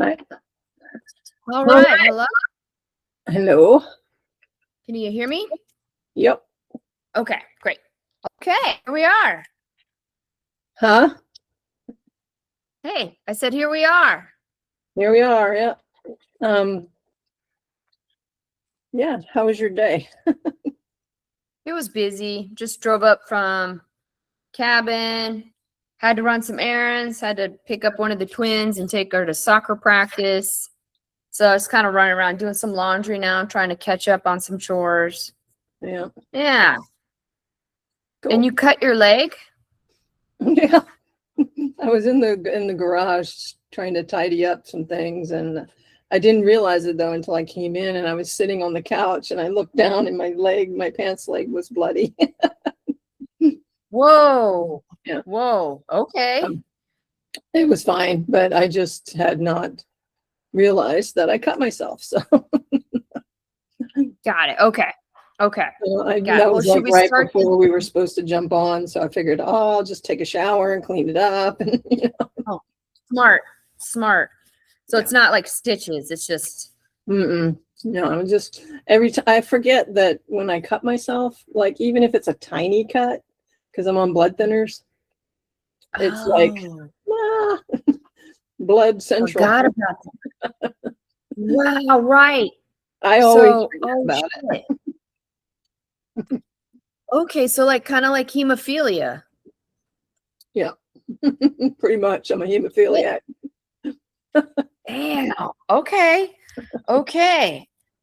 Hi. All right. Hello. Hello. Can you hear me? Yep. Okay, great. Okay, here we are. Huh? Hey, I said here we are. Here we are. Yeah. Yeah. How was your day? It was busy. Just drove up from cabin. Had to run some errands. Had to pick up one of the twins and take her to soccer practice. So I was kind of running around doing some laundry now, trying to catch up on some chores. Yeah. Yeah. Cool. And you cut your leg? Yeah. I was in the garage trying to tidy up some things, and I didn't realize it though until I came in and I was sitting on the couch and I looked down and my pants leg was bloody. Whoa. Yeah. Whoa. Okay. It was fine, but I just had not realized that I cut myself. So Got it. Okay. Okay. that was like right before we were supposed to jump on. So I figured, I'll just take a shower and clean it up. And Oh, smart. So it's not like stitches. It's just. No, just every time I forget that when I cut myself, like even if it's a tiny cut, because I'm on blood thinners, it's like blood central. Forgot about that. Wow, right. I always forget about it. Okay, so like kind of like hemophilia. Yeah, pretty much. I'm a hemophiliac. Damn. Okay.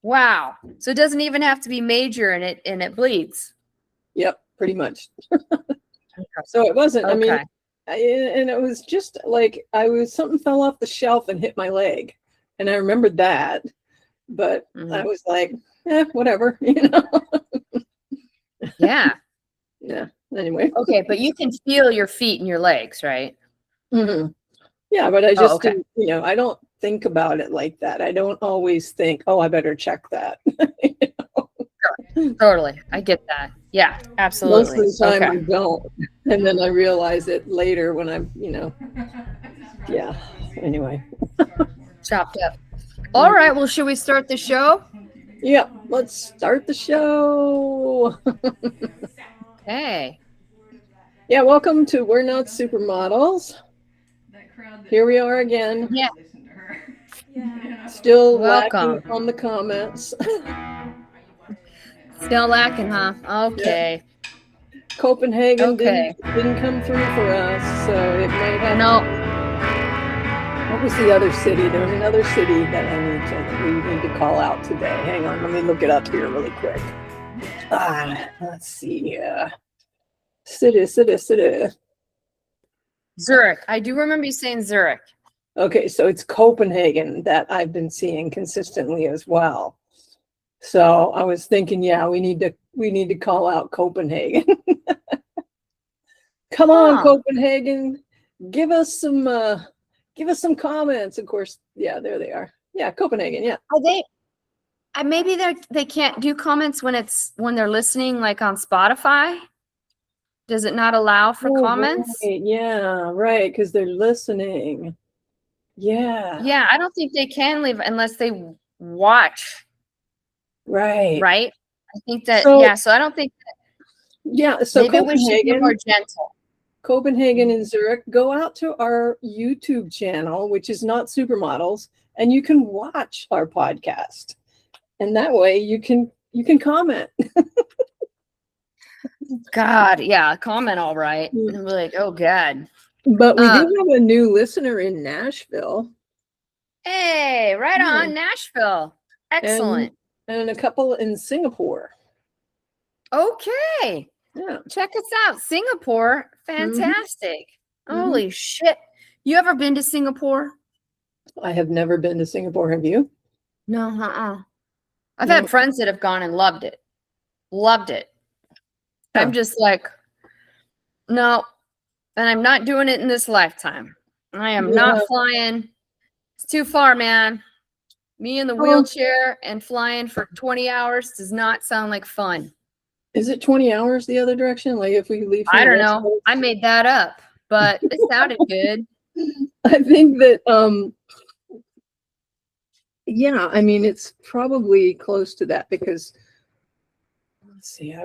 Wow. So it doesn't even have to be major and it bleeds. Yep, pretty much. So it wasn't. I mean, and it was just like something fell off the shelf and hit my leg, and I remembered that, but I was like, whatever, Yeah. Yeah. Anyway. Okay, but you can feel your feet and your legs, right? Mm-hmm. Yeah, but I just didn't, I don't think about it like that. I don't always think, oh, I better check that. Totally. I get that. Yeah, absolutely. Most of the time I don't. And then I realize it later when I'm, yeah. Anyway. Chopped up. All right. Well, should we start the show? Yeah, let's start the show. Hey. Yeah, welcome to We're Not Supermodels. Here we are again. Yeah. Still lacking on the comments. Still lacking, huh? Okay. Yeah. Copenhagen didn't come through for us, so it might have. No. What was the other city? There was another city that we need to call out today. Hang on, let me look it up here really quick. Let's see. City. Zurich. I do remember you saying Zurich. Okay, so it's Copenhagen that I've been seeing consistently as well. So I was thinking, we need to call out Copenhagen. Come on, Copenhagen, give us some comments. Of course, there they are. Yeah, Copenhagen. Yeah. Are they? Maybe they can't do comments when they're listening, like on Spotify. Does it not allow for comments? Right. Yeah, right, because they're listening. Yeah. Yeah, I don't think they can leave unless they watch. Right. Right. I think that. So I don't think. So maybe we should be more gentle. Copenhagen and Zurich, go out to our YouTube channel, which is Not Supermodels, and you can watch our podcast. And that way you can comment. God, yeah, comment all right. And be like, oh God. But we do have a new listener in Nashville. Hey, right on, Nashville. Excellent. And a couple in Singapore. Okay. Yeah. Check us out. Singapore. Fantastic. Holy shit. You ever been to Singapore? I have never been to Singapore. Have you? No, I've had friends that have gone and loved it. I'm just like, no, and I'm not doing it in this lifetime. I am not flying. It's too far, man. Me in the wheelchair and flying for 20 hours does not sound like fun. Is it 20 hours the other direction? Like if we leave? I don't know. I made that up, but it sounded good. I think that Yeah, I mean, it's probably close to that because let's see,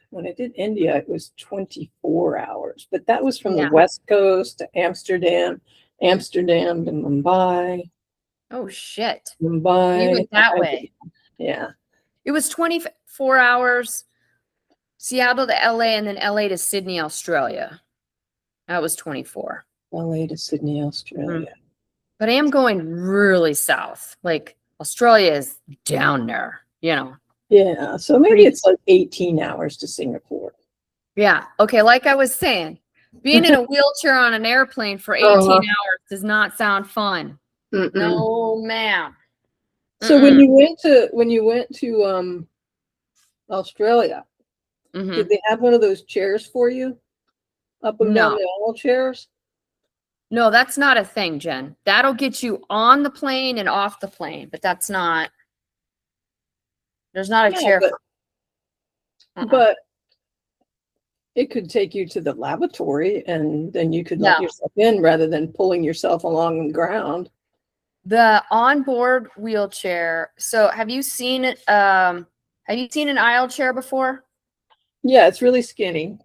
when I did India, it was 24 hours, but that was from the Yeah. West Coast to Amsterdam, Amsterdam to Mumbai, Oh shit. Mumbai. You went that way. Yeah. It was 24 hours, Seattle to LA, and then LA to Sydney, Australia. That was 24. LA to Sydney, Australia. But I am going really south. Like Australia is down there, you know. Yeah. So maybe it's like 18 hours to Singapore. Yeah. Okay. Like I was saying, being in a wheelchair on an airplane for 18 hours does not sound fun. Mm-mm. No, ma'am. So when you went to Australia, did they have one of those chairs for you? Up and down the aisle chairs? No, that's not a thing, Jen. That'll get you on the plane and off the plane, but that's not. There's not a chair. But it could take you to the lavatory and then you could let yourself in rather than pulling yourself along the ground. The onboard wheelchair. So have you seen it? Have you seen an aisle chair before? Yeah, it's really skinny.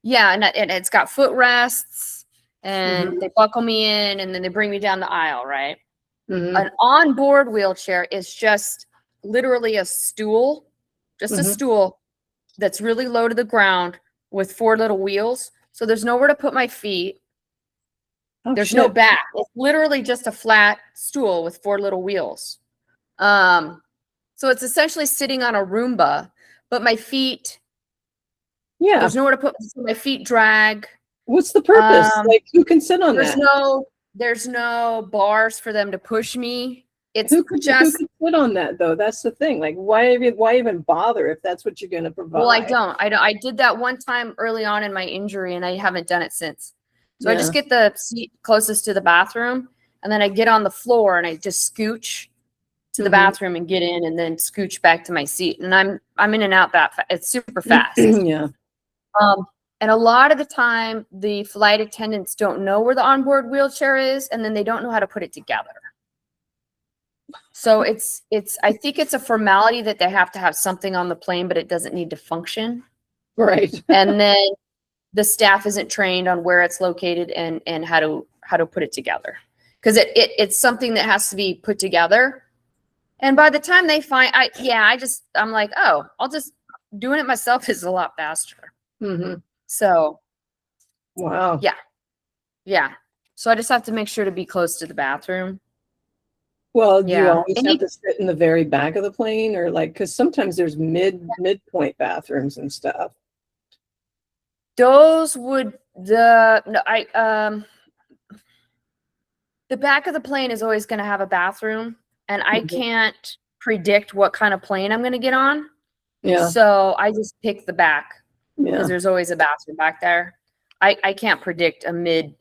Yeah, and it's got footrests and they buckle me in and then they bring me down the aisle, right? An onboard wheelchair is just literally a stool, just a stool that's really low to the ground with 4 little wheels. So there's nowhere to put my feet. There's no back. It's literally just a flat stool with 4 little wheels. So it's essentially sitting on a Roomba, but my feet, there's nowhere to put my feet drag. What's the purpose? Like, who can sit on there's that? There's no bars for them to push me. It's who could sit on that though? That's the thing. Like, why even bother if that's what you're going to provide? Well, I don't. I did that one time early on in my injury, and I haven't done it since. So I just get the seat closest to the bathroom, and then I get on the floor and I just scooch to the bathroom and get in, and then scooch back to my seat. And I'm in and out that it's super fast. Yeah. And a lot of the time, the flight attendants don't know where the onboard wheelchair is, and then they don't know how to put it together. So I think it's a formality that they have to have something on the plane, but it doesn't need to function. Right. And then the staff isn't trained on where it's located and how to put it together. Because it's something that has to be put together. And by the time they find, I'm like, oh, I'll just doing it myself is a lot faster. So, wow. Yeah. So I just have to make sure to be close to the bathroom. Well, do you always have to sit in the very back of the plane, or like, because sometimes there's midpoint bathrooms and stuff. Those would the back of the plane is always going to have a bathroom, and I can't predict what kind of plane I'm going to get on. Yeah. So I just pick the back because there's always a bathroom back there. I can't predict a mid.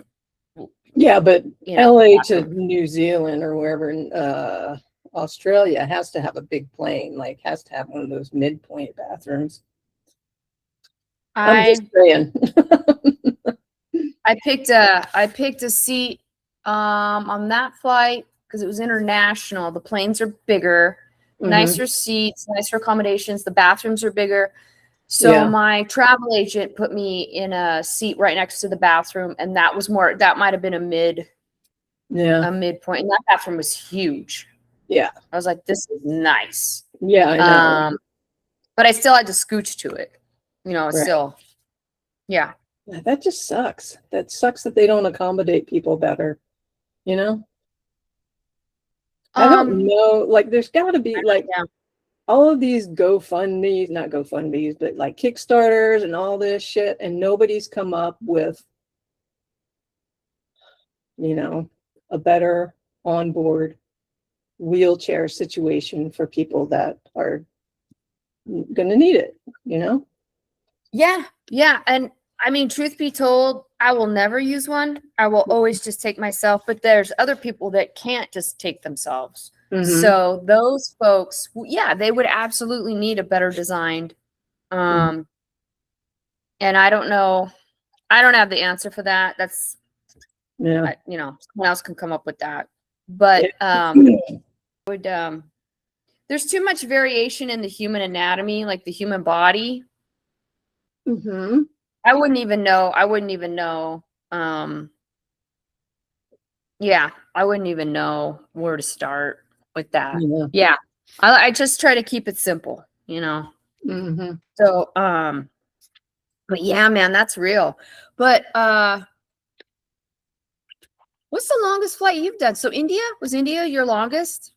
Yeah, but LA to New Zealand or wherever in Australia has to have a big plane, like has to have one of those midpoint bathrooms. I'm just saying. I picked a seat on that flight because it was international. The planes are bigger, nicer seats, nicer accommodations. The bathrooms are bigger. So my travel agent put me in a seat right next to the bathroom, and that might have been a midpoint. And that bathroom was huge. Yeah. I was like, this is nice. Yeah, I know. But I still had to scooch to it. Still. Yeah. That just sucks. That sucks that they don't accommodate people better. I don't know. Like, there's got to be like all of these not GoFundMes, but like Kickstarters and all this shit, and nobody's come up with, a better onboard wheelchair situation for people that are going to need it, Yeah. And I mean, truth be told, I will never use one. I will always just take myself, but there's other people that can't just take themselves. So those folks, they would absolutely need a better designed. And I don't know. I don't have the answer for that. That's, someone else can come up with that. But would there's too much variation in the human anatomy, like the human body. Mm-hmm. I wouldn't even know. Yeah, I wouldn't even know where to start with that. Yeah. Yeah. I just try to keep it simple, Mm-hmm. So, but yeah, man, that's real. But what's the longest flight you've done? So was India your longest?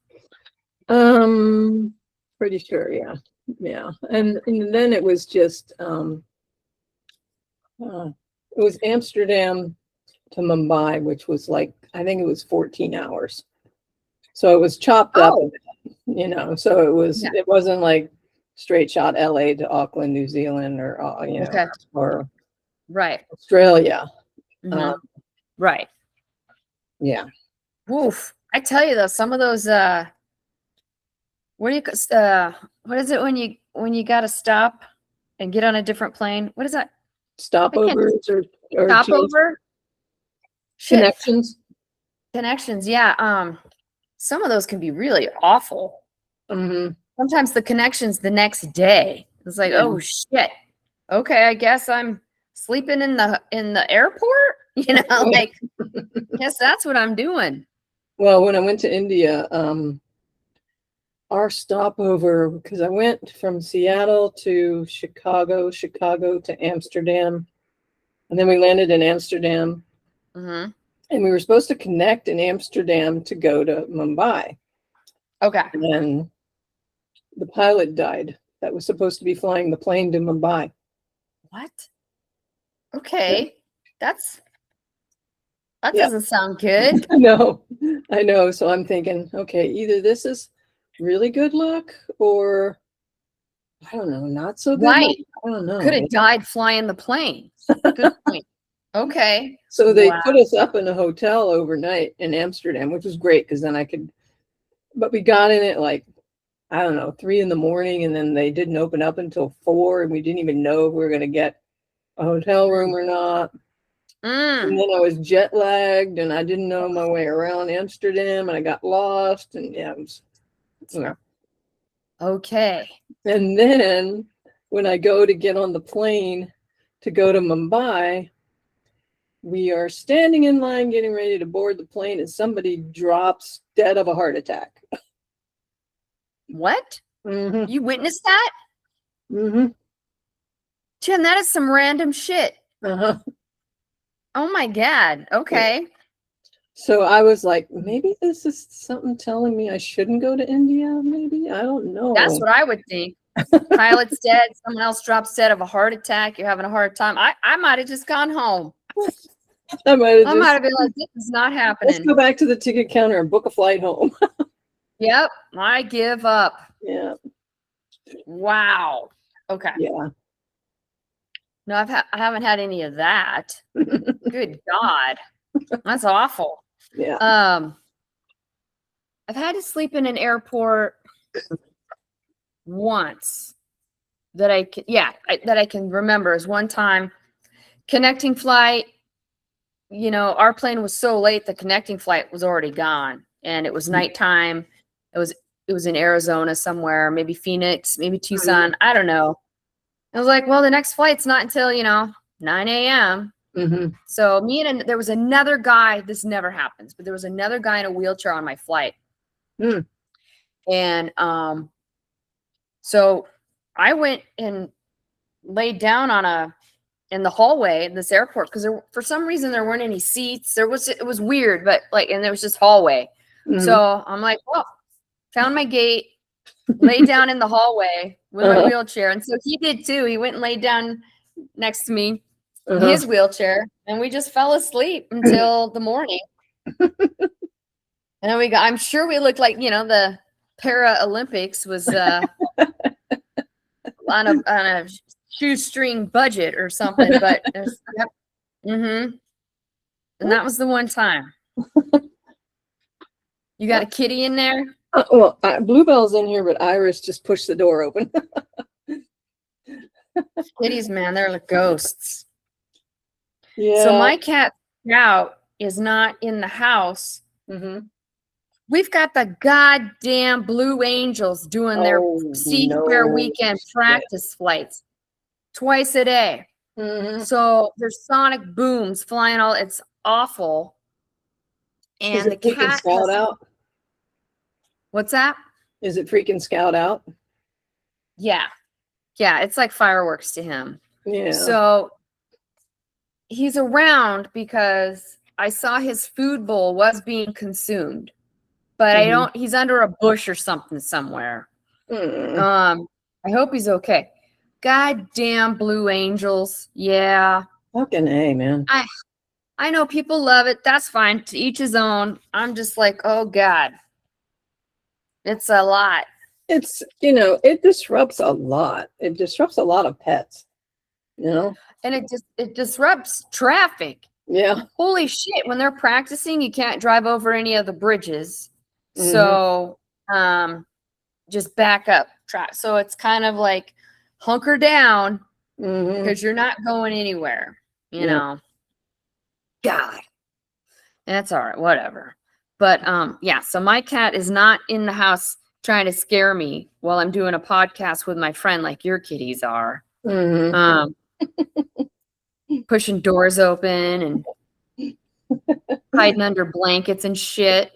Pretty sure, yeah. Yeah. And then it was just it was Amsterdam to Mumbai, which was like, I think it was 14 hours. So it was chopped up, so it wasn't like straight shot LA to Auckland, New Zealand, or or right. Australia. Right. Yeah. Oof. I tell you though, some of those what is it when you got to stop and get on a different plane? What is that? Stopovers or stopover? Connections. Connections, yeah. Some of those can be really awful. Mm-hmm. Sometimes the connections the next day. It's like, oh shit. Okay, I guess I'm sleeping in the airport. Like, guess that's what I'm doing. Well, when I went to India, our stopover, because I went from Seattle to Chicago to Amsterdam, and then we landed in Amsterdam. Mm-hmm. And we were supposed to connect in Amsterdam to go to Mumbai. Okay. And then the pilot died that was supposed to be flying the plane to Mumbai. What? Okay. That doesn't sound good. I know. So I'm thinking, okay, either this is really good luck or I don't know, not so good luck. I don't know. Could have died flying the plane. Good point. Okay. So they put us up in a hotel overnight in Amsterdam, which was great because then but we got in it like, I don't know, 3 a.m, and then they didn't open up until 4, and we didn't even know if we were going to get a hotel room or not. And then I was jet lagged and I didn't know my way around Amsterdam and I got lost and it was. Okay. And then when I go to get on the plane to go to Mumbai, we are standing in line getting ready to board the plane and somebody drops dead of a heart attack. What? Mm-hmm. You witnessed that? Mm-hmm. Jen, that is some random shit. Uh-huh. Oh my God. Okay. Yeah. So I was like, maybe this is something telling me I shouldn't go to India. Maybe. I don't know. That's what I would think. Pilot's dead. Someone else drops dead of a heart attack. You're having a hard time. I might have just gone home. I might have been like, this is not happening. Let's go back to the ticket counter and book a flight home. Yep. I give up. Yeah. Wow. Okay. Yeah. No, I haven't had any of that. Good God. That's awful. Yeah. I've had to sleep in an airport once that I can remember is one time connecting flight. Our plane was so late, the connecting flight was already gone and it was nighttime. It was in Arizona somewhere, maybe Phoenix, maybe Tucson. I don't know. I was like, well, the next flight's not until, 9 a.m. Mm-hmm. So there was another guy, this never happens, but there was another guy in a wheelchair on my flight. Mm. And so I went and laid down in the hallway in this airport because for some reason there weren't any seats. It was weird, but and there was just hallway. Mm-hmm. So I'm like, well, found my gate, laid down in the hallway with my wheelchair. And so he did too. He went and laid down next to me in his wheelchair, and we just fell asleep until the morning. And then I'm sure we looked like, the Paralympics was on a shoestring budget or something, but and that was the one time. You got a kitty in there? Well, Bluebell's in here, but Iris just pushed the door open. Kitties, man, they're like ghosts. Yeah. So my cat Scout is not in the house We've got the goddamn Blue Angels doing their Sea Fair weekend practice flights twice a day. Mm-hmm. So there's sonic booms flying all. It's awful. And Is it the freaking cat Scout out? What's that? Is it freaking Scout out? Yeah. Yeah, it's like fireworks to him. Yeah. So he's around because I saw his food bowl was being consumed. But he's under a bush or something somewhere. Mm. I hope he's okay. Goddamn Blue Angels. Yeah. Fucking A, man. I know people love it. That's fine. To each his own. I'm just like, oh God. It's a lot. It's, it disrupts a lot. It disrupts a lot of pets, And it disrupts traffic. Yeah. Holy shit. When they're practicing, you can't drive over any of the bridges. So just back up. So it's kind of like hunker down because you're not going anywhere, you know. God. That's all right, whatever. But yeah, so my cat is not in the house trying to scare me while I'm doing a podcast with my friend like your kitties are. Pushing doors open and hiding under blankets and shit.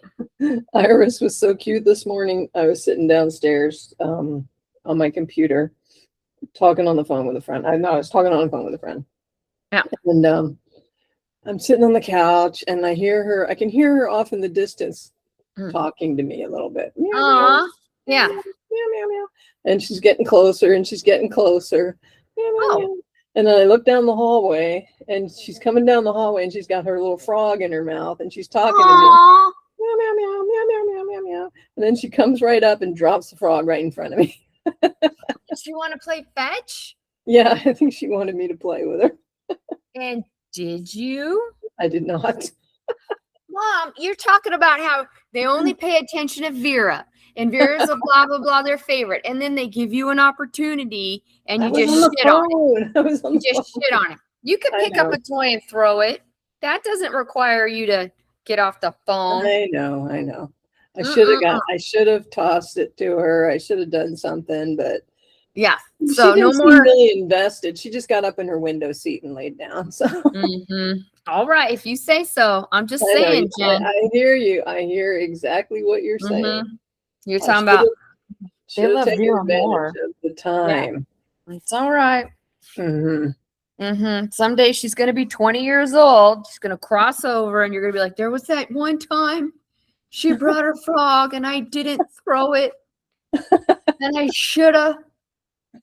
Iris was so cute this morning. I was sitting downstairs on my computer talking on the phone with a friend. I was talking on the phone with a friend. Yeah. And I'm sitting on the couch and I can hear her off in the distance talking to me a little bit. Meow, Aww. Yeah. Meow, meow, meow. And she's getting closer and she's getting closer. Meow, meow, meow. And then I look down the hallway and she's coming down the hallway and she's got her little frog in her mouth and she's talking to me. Meow, meow, meow, meow, meow, meow, meow, meow. And then she comes right up and drops the frog right in front of me. Does she want to play fetch? Yeah, I think she wanted me to play with her. And did you? I did not. Mom, you're talking about how they only pay attention to Vera. And Vera's a blah, blah, blah, their favorite. And then they give you an opportunity and you just shit on it. You just shit on it. You could pick up a toy and throw it. That doesn't require you to get off the phone. I know. I should have tossed it to her. I should have done something, but yeah. So no more really invested. She just got up in her window seat and laid down. So all right, if you say so. I'm just saying, Jen. I hear you. I hear exactly what you're saying. You're talking about they love Vera more of the time. Yeah. It's all right. Someday she's going to be 20 years old. She's going to cross over and you're going to be like, there was that one time she brought her frog and I didn't throw it. And I should have,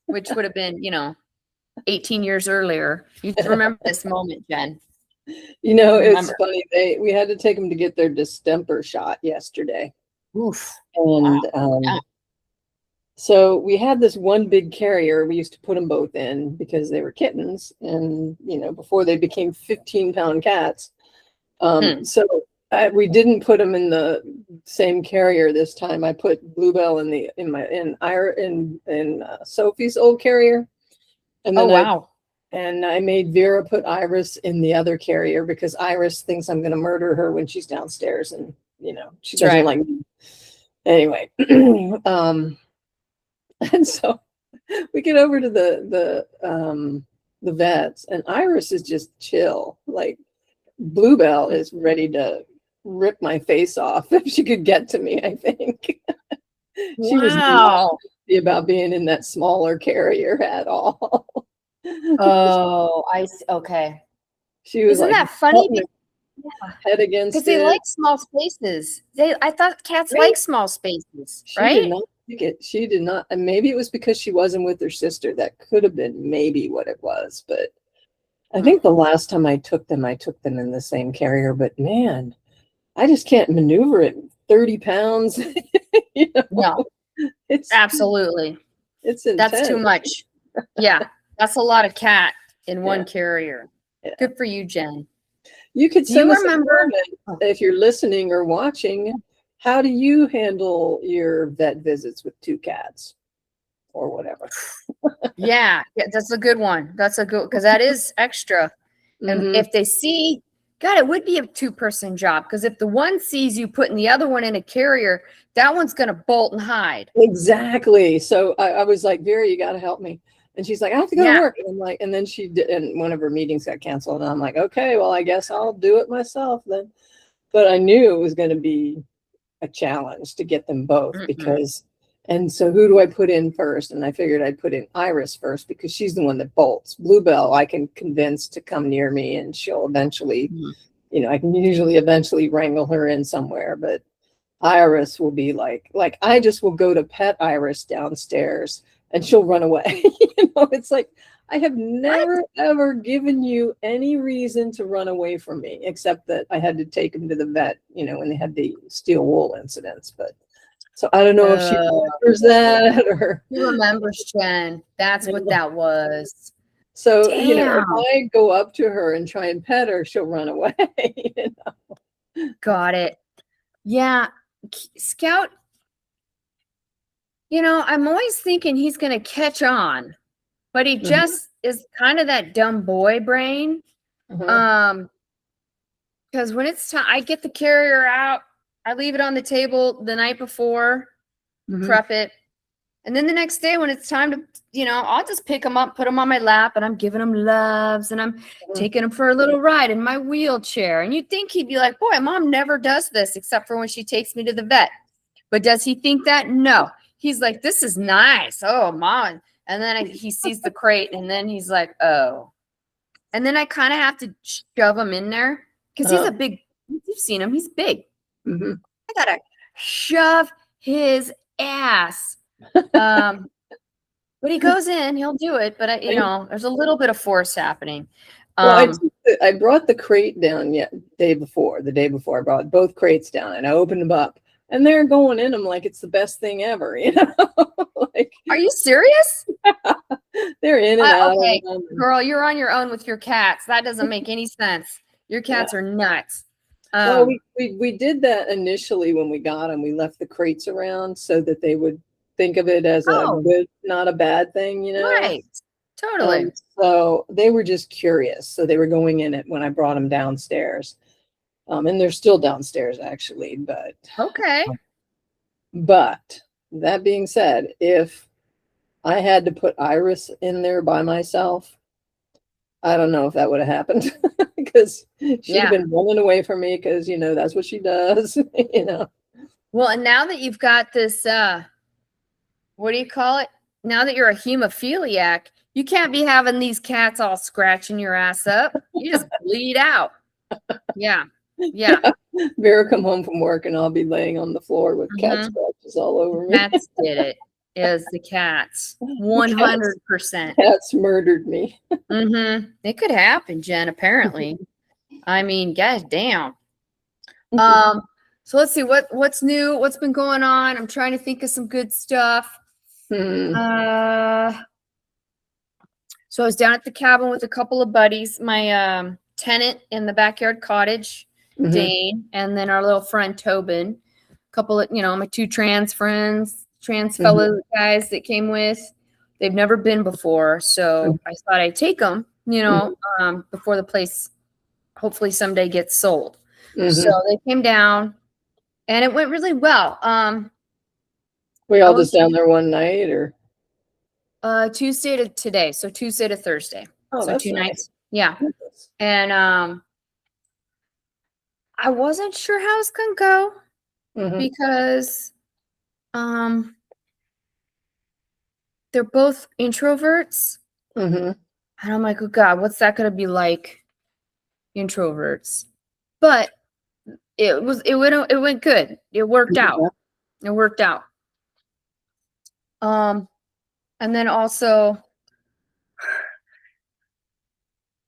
which would have been, 18 years earlier. You remember this moment, Jen. It's funny. We had to take them to get their distemper shot yesterday. Oof. And so we had this one big carrier. We used to put them both in because they were kittens and, before they became 15-pound cats. So we didn't put them in the same carrier this time. I put Bluebell in Sophie's old carrier. And then I made Vera put Iris in the other carrier because Iris thinks I'm going to murder her when she's downstairs and, she doesn't like me. Anyway, and so we get over to the vets and Iris is just chill. Like Bluebell is ready to rip my face off if she could get to me, I think. She was not happy about being in that smaller carrier at all. Oh, I see. Okay. She was Isn't that funny? Head against because they like small spaces. I thought cats like small spaces, right? She did not. And maybe it was because she wasn't with her sister. That could have been maybe what it was. But I think the last time I took them in the same carrier. But man, I just can't maneuver it. 30 pounds. No, it's absolutely. It's intense. That's too much. Yeah, that's a lot of cat in one carrier. Yeah. Good for you, Jen. You could send us a comment if you're listening or watching. How do you handle your vet visits with 2 cats or whatever? Yeah, that's a good one. That's a good, because that is extra. And if they see, God, it would be a 2-person job, because if the one sees you putting the other one in a carrier, that one's going to bolt and hide. Exactly. So I was like, Vera, you got to help me. And she's like, I have to go to work. And I'm like, and then she did, and one of her meetings got canceled. And I'm like, okay, well, I guess I'll do it myself then. But I knew it was going to be a challenge to get them both because, and so who do I put in first? And I figured I'd put in Iris first because she's the one that bolts. Bluebell, I can convince to come near me and she'll eventually, you know, I can usually eventually wrangle her in somewhere, but Iris will be like I just will go to pet Iris downstairs and she'll run away. You know, it's like, I have never, ever given you any reason to run away from me, except that I had to take him to the vet, you know, when they had the steel wool incidents. But so I don't know if she remembers that or. She remembers, Jen. That's what that was. So, you know, if I go up to her and try and pet her, she'll run away. You know? Got it. Yeah. Scout, you know, I'm always thinking he's going to catch on. But he just is kind of that dumb boy brain. Because when it's time, I get the carrier out, I leave it on the table the night before, prep it. And then the next day when it's time to, you know, I'll just pick him up, put him on my lap, and I'm giving him loves, and I'm taking him for a little ride in my wheelchair. And you'd think he'd be like, boy, Mom never does this except for when she takes me to the vet. But does he think that? No. He's like, this is nice. Oh, Mom. And then he sees the crate, and then he's like, oh. And then I kind of have to shove him in there because he's a big, you've seen him, he's big. I got to shove his ass. But he goes in, he'll do it. But, you know, there's a little bit of force happening. Well, I brought the crate down the day before I brought both crates down, and I opened them up. And they're going in them like it's the best thing ever, you know? Like, are you serious? They're in and out. Okay, girl, you're on your own with your cats. That doesn't make any sense. Your cats are nuts. Well, we did that initially when we got them. We left the crates around so that they would think of it as a good, not a bad thing, you know? Right. Totally. So they were just curious. So they were going in it when I brought them downstairs. And they're still downstairs actually, but okay. But that being said, if I had to put Iris in there by myself, I don't know if that would have happened because she'd have been running away from me because, you know, that's what she does, you know. Well, and now that you've got this, what do you call it? Now that you're a hemophiliac, you can't be having these cats all scratching your ass up. You just bleed out. Yeah. Yeah. Vera come home from work and I'll be laying on the floor with cat scratches all over me. Cats did it. Is the cats. 100%. Cats murdered me. It could happen, Jen, apparently. I mean, gosh damn. So let's see what's new, what's been going on. I'm trying to think of some good stuff. So I was down at the cabin with a couple of buddies, my tenant in the backyard cottage, Dane, and then our little friend Tobin, a couple of, you know, my 2 trans friends, fellow guys that came with. They've never been before, so I thought I'd take them, you know, before the place hopefully someday gets sold. So they came down, and it went really well. We all just down there one night, or Tuesday to today, so Tuesday to Thursday. Oh, so that's 2 nice. nights. Yeah. And I wasn't sure how it's gonna go because they're both introverts. And I'm like, oh God, what's that gonna be like? Introverts. But it went good. It worked out. It worked out. And then also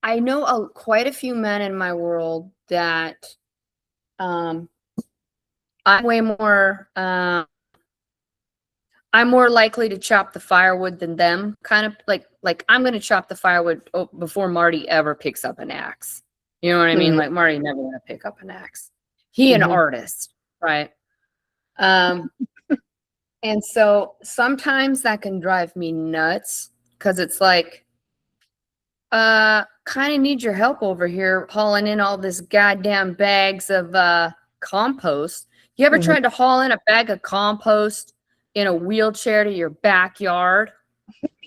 I know quite a few men in my world that I'm way more I'm more likely to chop the firewood than them, kind of like I'm going to chop the firewood before Marty ever picks up an axe. You know what I mean? Like Marty never going to pick up an axe. He an artist, right? And so sometimes that can drive me nuts because it's like, kind of need your help over here hauling in all this goddamn bags of compost. You ever tried to haul in a bag of compost in a wheelchair to your backyard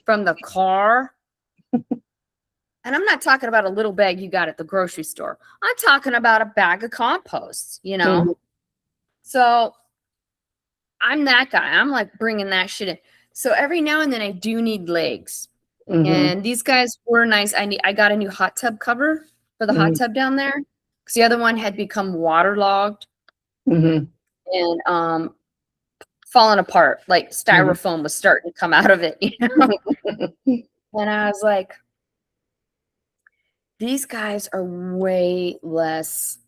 from the car? And I'm not talking about a little bag you got at the grocery store. I'm talking about a bag of compost, you know? So I'm that guy. I'm like bringing that shit in. So every now and then I do need legs. And these guys were nice. I got a new hot tub cover for the hot tub down there because the other one had become waterlogged and falling apart. Like styrofoam was starting to come out of it, you know? And I was like, these guys are way less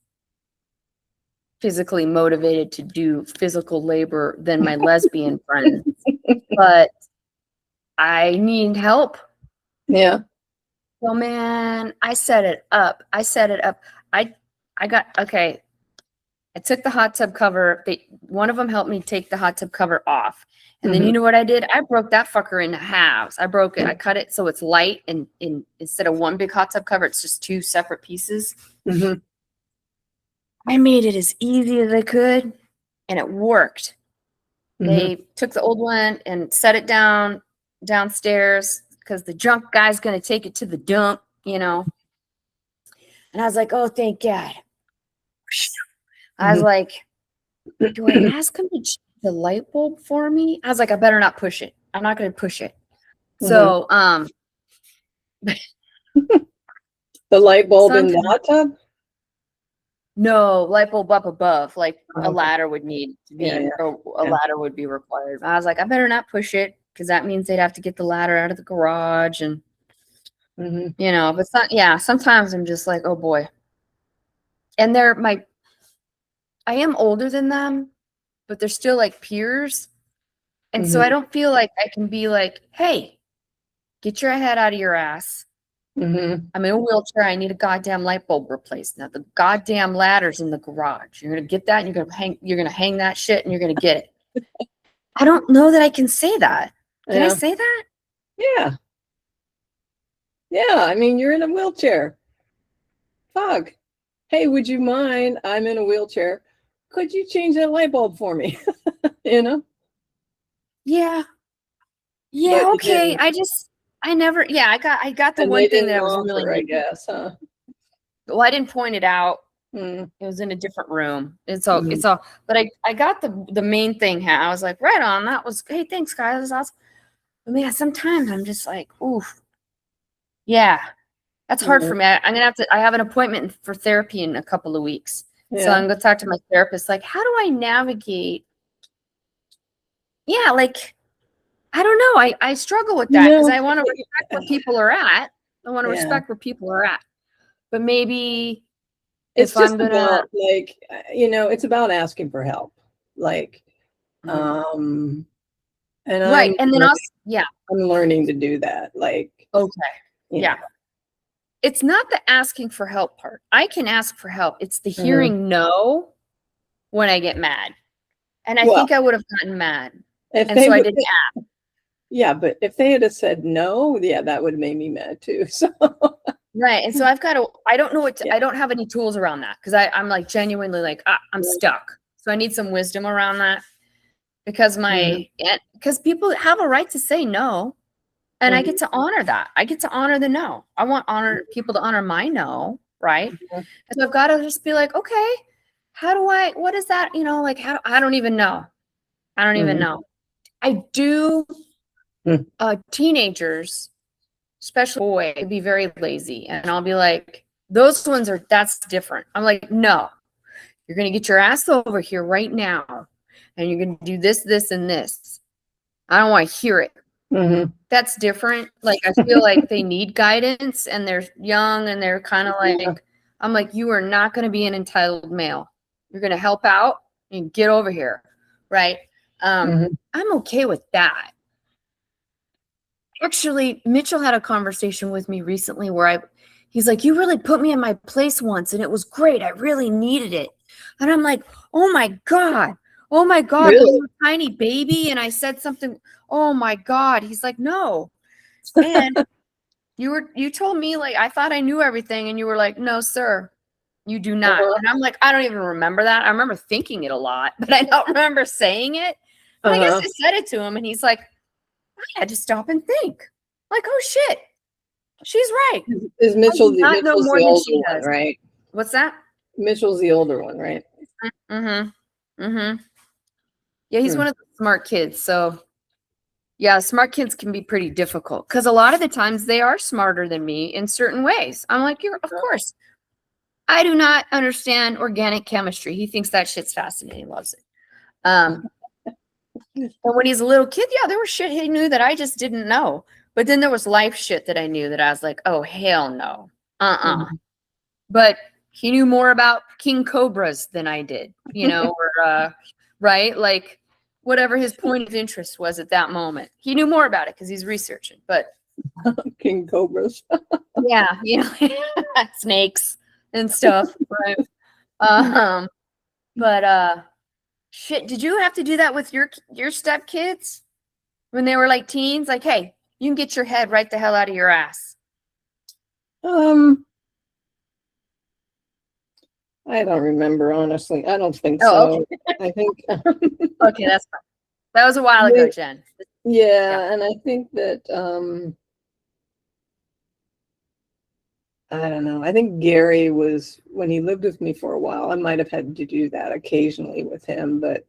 physically motivated to do physical labor than my lesbian friends, but I need help. Yeah. Well, man, I set it up. I took the hot tub cover. One of them helped me take the hot tub cover off. And then you know what I did? I broke that fucker into halves. I broke it. I cut it so it's light, and instead of one big hot tub cover, it's just two separate pieces. I made it as easy as I could, and it worked. They took the old one and set it downstairs because the junk guy's going to take it to the dump, you know. And I was like, oh, thank God. I was like, do I ask him to change the light bulb for me? I was like, I better not push it. I'm not going to push it. So, the light bulb in the hot tub? No, light bulb up above, like a ladder would need to be, or a ladder would be required. I was like, I better not push it because that means they'd have to get the ladder out of the garage and, you know, but sometimes I'm just like, oh boy. And I am older than them, but they're still like peers. And so I don't feel like I can be like, hey, get your head out of your ass. I'm in a wheelchair. I need a goddamn light bulb replaced. Now the goddamn ladder's in the garage. You're gonna get that, and you're gonna hang that shit, and you're gonna get it. I don't know that I can say that. Can I say that? Yeah. Yeah. I mean, you're in a wheelchair. Fuck. Hey, would you mind? I'm in a wheelchair. Could you change that light bulb for me? You know? Yeah. Yeah. But okay. I got the one thing that I was really, I guess, huh? Well, I didn't point it out. It was in a different room. It's all, but I got the main thing. I was like, right on. That was, hey, thanks, guys. That was awesome. But man, sometimes I'm just like, oof. Yeah. That's hard for me. I have an appointment for therapy in a couple of weeks. So I'm going to talk to my therapist. Like, how do I navigate? Yeah. Like, I don't know. I struggle with that because I want to respect where people are at. I want to respect where people are at. But maybe it's just about, like, you know, it's about asking for help. Like, and right. And then also, I'm learning to do that. Like, yeah. It's not the asking for help part. I can ask for help. It's the hearing no when I get mad. And I think I would have gotten mad. I didn't ask. Yeah, but if they had said no, that would have made me mad too. So right. And so I don't know I don't have any tools around that because I'm like genuinely like, I'm stuck. So I need some wisdom around that because because people have a right to say no. And I get to honor that. I get to honor the no. I want people to honor my no, right? And so I've got to just be like, okay, what is that? You know, like I don't even know. I don't even know. I do. Teenagers, especially boy, would be very lazy, and I'll be like, that's different. I'm like, no, you're gonna get your ass over here right now, and you're gonna do this, this, and this. I don't want to hear it. That's different. Like I feel like they need guidance, and they're young, and they're kind of like, I'm like, you are not gonna be an entitled male. You're gonna help out and get over here, right? I'm okay with that. Actually, Mitchell had a conversation with me recently where he's like, you really put me in my place once and it was great. I really needed it. And I'm like, oh my God, really? You a tiny baby. And I said something, oh my God. He's like, no. And You told me like I thought I knew everything, and you were like, no, sir, you do not. Uh-huh. And I'm like, I don't even remember that. I remember thinking it a lot, but I don't remember saying it. And I guess I said it to him, and he's like, I had to stop and think. Like, oh shit, she's right. Is Mitchell not know Mitchell's more the than older she one, does. right? What's that? Mitchell's the older one, right? Mm-hmm. Mm-hmm. Yeah, he's Hmm. one of the smart kids. So yeah, smart kids can be pretty difficult because a lot of the times they are smarter than me in certain ways. I'm like, you're of course. I do not understand organic chemistry. He thinks that shit's fascinating. He loves it. And when he's a little kid, yeah, there was shit he knew that I just didn't know. But then there was life shit that I knew that I was like, oh, hell no. But he knew more about king cobras than I did, or right? Like whatever his point of interest was at that moment. He knew more about it because he's researching. But King cobras. yeah, snakes and stuff, right? But shit, did you have to do that with your stepkids when they were like teens? Like, hey, you can get your head right the hell out of your ass. I don't remember, honestly. I don't think Oh, so. I think okay, that's fine. That was a while ago, Jen. yeah, and I think that I don't know. I think Gary was, when he lived with me for a while, I might have had to do that occasionally with him, but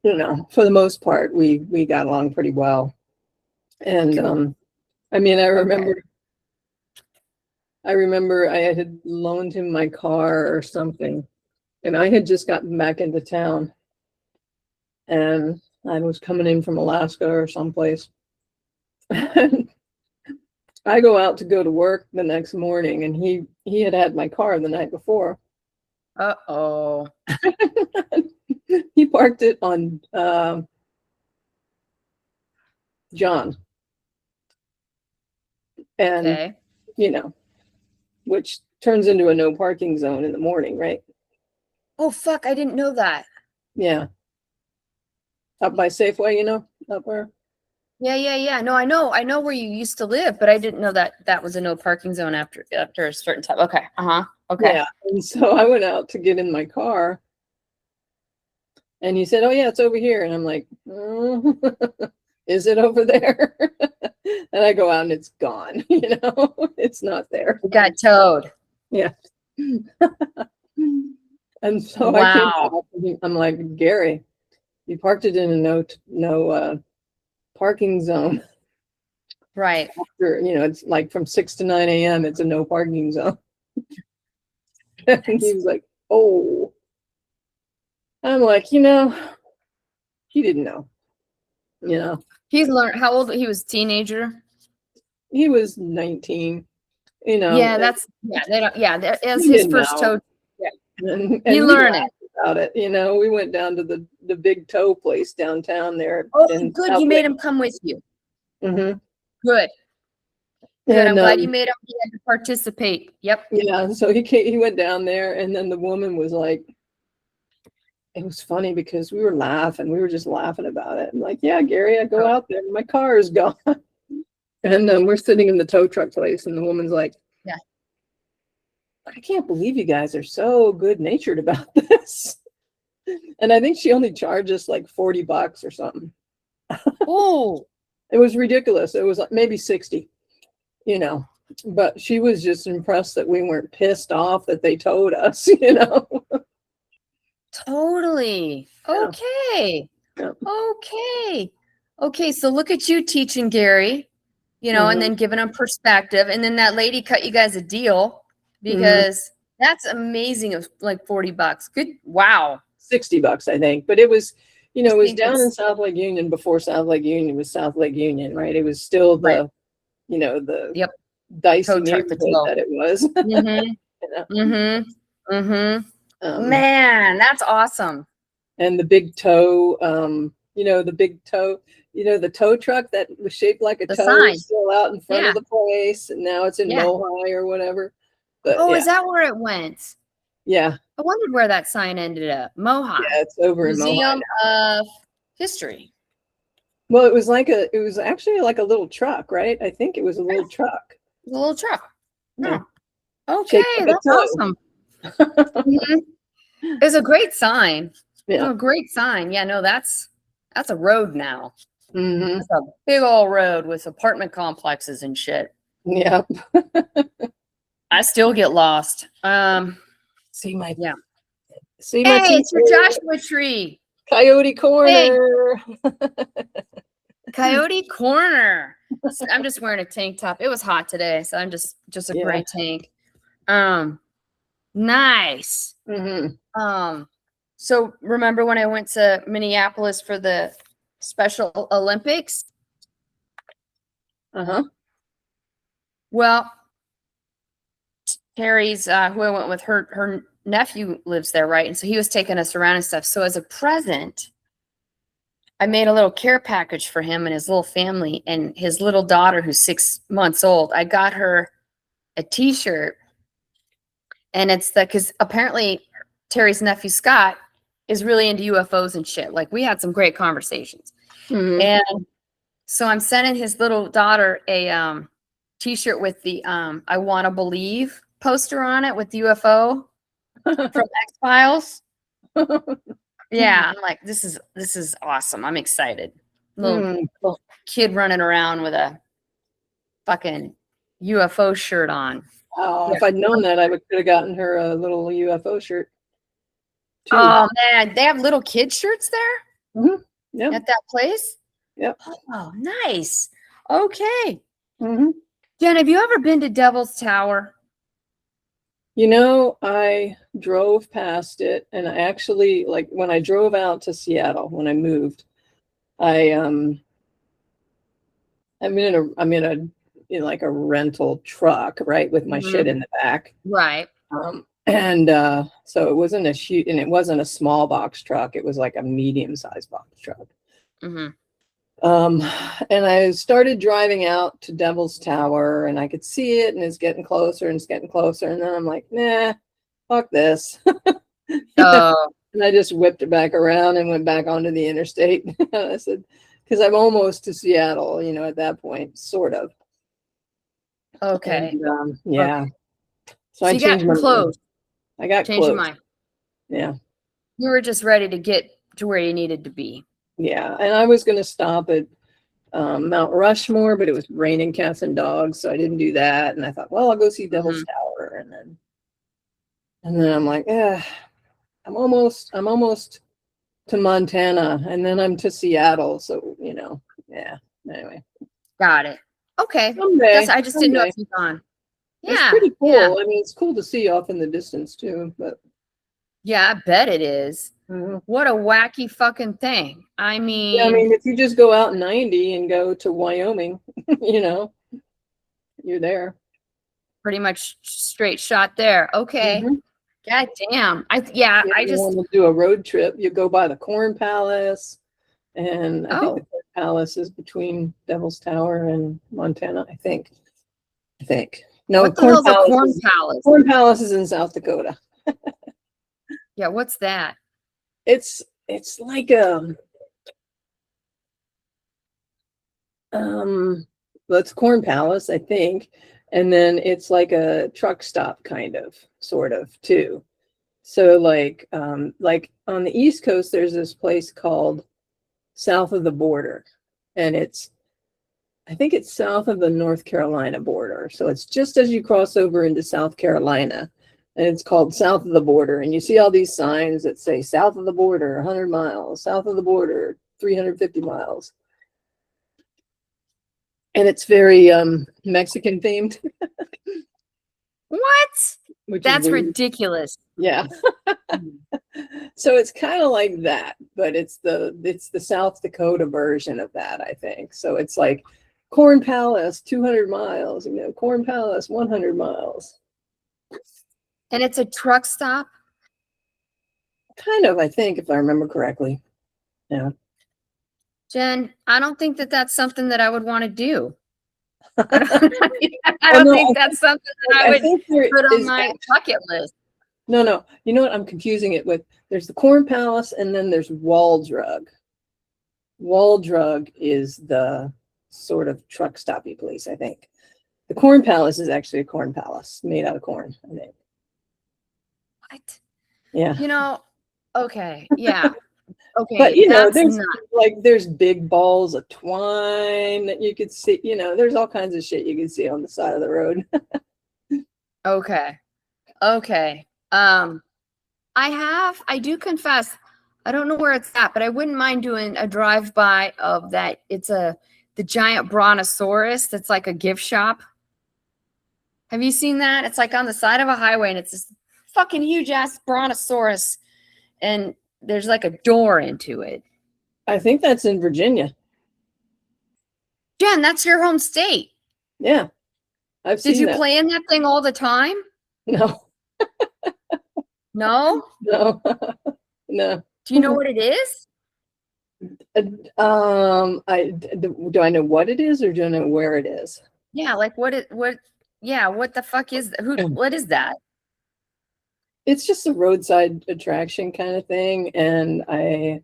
for the most part, we got along pretty well. And Cool. I mean, I remember I had loaned him my car or something, and I had just gotten back into town, and I was coming in from Alaska or someplace. I go out to go to work the next morning, and he had my car the night before. Uh-oh. He parked it on John. And, Okay. Which turns into a no parking zone in the morning, right? Oh, fuck. I didn't know that. Yeah. Up by Safeway, up where? Yeah. No, I know where you used to live, but I didn't know that was a no parking zone after a certain time. Okay. Okay. Yeah. And so I went out to get in my car, and he said, oh yeah, it's over here. And I'm like, is it over there? And I go out and it's gone. It's not there. It got towed. Yeah. And so Wow. I came out, I'm like, Gary, you parked it in a no parking zone. Right. After, it's like from 6 to 9 a.m. It's a no parking zone. And he was like, oh. I'm like, he didn't know. He's learned how old he was, teenager. He was 19. Yeah, as his first tow. Yeah. And he learned it about it. We went down to the big tow place downtown there. Oh, good. You made him come with you. Mm-hmm. Good. And, I'm glad you made him. He had to participate. Yep. Yeah. So he went down there, and then the woman was like, it was funny because we were just laughing about it. I'm like, yeah, Gary, I go out there, my car is gone. And we're sitting in the tow truck place, and the woman's like, yeah, I can't believe you guys are so good natured about this. And I think she only charged us like $40 or something. Oh, it was ridiculous. It was like maybe 60, but she was just impressed that we weren't pissed off that they towed us, Totally. Okay. Yeah. Okay. So look at you teaching Gary, and then giving him perspective. And then that lady cut you guys a deal because that's amazing. Of like $40. Good. Wow. $60, I think. But it was, it was down in South Lake Union before South Lake Union was South Lake Union, right? It was still the, the dicey neighborhood that it was. Man, that's awesome. And the big tow, the tow truck that was shaped like a toe is still out in front of the place, and now it's in Mohi or whatever. But, is that where it went? Yeah. I wondered where that sign ended up. Mohi. Yeah, it's over in Mohi. Museum of History. Well, it was actually like a little truck, right? I think it was a little truck. The little truck. Yeah. Okay, Shaped like a that's toe. awesome. Mhm. It's a great sign. Yeah. A great sign. Yeah, no, that's a road now. Hmm. It's a big old road with apartment complexes and shit. Yeah. I still get lost. See my Yeah. see my Hey, it's your teacher. Joshua tree. Coyote Corner. Coyote Corner. I'm just wearing a tank top. It was hot today, so I'm just a Yeah. gray tank. Nice. So remember when I went to Minneapolis for the Special Olympics? Uh-huh. Well, Terry's who I went with, her nephew lives there, right? And so he was taking us around and stuff. So as a present, I made a little care package for him and his little family and his little daughter who's 6 months old. I got her a t-shirt, and it's because apparently Terry's nephew Scott is really into UFOs and shit. Like, we had some great conversations. Mhm. And so I'm sending his little daughter a t-shirt with the I Want to Believe poster on it with the UFO from X-Files. Yeah, I'm like, this is awesome. I'm excited. Little kid running around with a fucking UFO shirt on. Oh, if I'd known that, I could have gotten her a little UFO shirt. Too. Oh man, they have little kid shirts there? Mhm. Yep. At that place? Yep. Oh, nice. Okay. Mhm. Jen, have you ever been to Devil's Tower? You know, I drove past it, and I actually, like, when I drove out to Seattle when I moved, I'm in like a rental truck, right, with my shit in the back. Right. And so it wasn't it wasn't a small box truck. It was like a medium-sized box truck. Mm-hmm. And I started driving out to Devil's Tower, and I could see it, and it's getting closer, and it's getting closer. And then I'm like, nah, fuck this. Oh. And I just whipped it back around and went back onto the interstate. I said, because I'm almost to Seattle, at that point, sort of. Okay. And, yeah. Okay. So I you changed got my close. I got Changed your close. mind. Yeah. You were just ready to get to where you needed to be. Yeah. And I was going to stop at Mount Rushmore, but it was raining cats and dogs, so I didn't do that. And I thought, well, I'll go see Devil's Tower, and then I'm like, I'm almost to Montana, and then I'm to Seattle. So yeah. Anyway, got it. Okay. Someday, I just didn't know if you'd gone. Yeah, it's Yeah, pretty cool. yeah. I mean, it's cool to see off in the distance too. But yeah, I bet it is. Mhm. What a wacky fucking thing. I mean, Yeah, I mean, if you just go out 90 and go to Wyoming, you're there. Pretty much straight shot there. Okay. Mhm. God damn. I If you just want to do a road trip, you go by the Corn Palace, and I think the Corn Palace is between Devil's Tower and Montana. I think. No, what the hell's a Corn Palace? Corn Palace is in South Dakota. Yeah, what's that? It's like it's Corn Palace, I think, and then it's like a truck stop kind of, sort of, too. So like on the East Coast, there's this place called South of the Border, and I think it's south of the North Carolina border. So it's just as you cross over into South Carolina, and it's called South of the Border. And you see all these signs that say South of the Border, 100 miles, South of the Border, 350 miles. And it's very Mexican themed. What? Which That's is weird. ridiculous. Yeah. So it's kind of like that, but it's the South Dakota version of that, I think. So it's like Corn Palace, 200 miles, Corn Palace, 100 miles. And it's a truck stop? Kind of, I think, if I remember correctly. Yeah. Jen, I don't think that that's something that I would want to do. I don't think that's something that I would put on my bucket list. No. You know what? I'm confusing it with, there's the Corn Palace, and then there's Wall Drug. Wall Drug is the sort of truck stoppy place, I think. The Corn Palace is actually a corn palace made out of corn, I think. What? Yeah. You know, okay. Yeah. Okay. But you know, That's there's not there's big balls of twine that you could see, you know, there's all kinds of shit you can see on the side of the road. okay. Okay. I do confess, I don't know where it's at, but I wouldn't mind doing a drive-by of that. It's the giant brontosaurus that's like a gift shop. Have you seen that? It's like on the side of a highway and it's this fucking huge ass brontosaurus and there's like a door into it. I think that's in Virginia. Jen, that's your home state. Yeah. I've seen Did you that. play in that thing all the time? No. No? No. No. Do you know what it is? Do I know what it is or do I know where it is? Yeah, like what the fuck is what is that? It's just a roadside attraction kind of thing, and I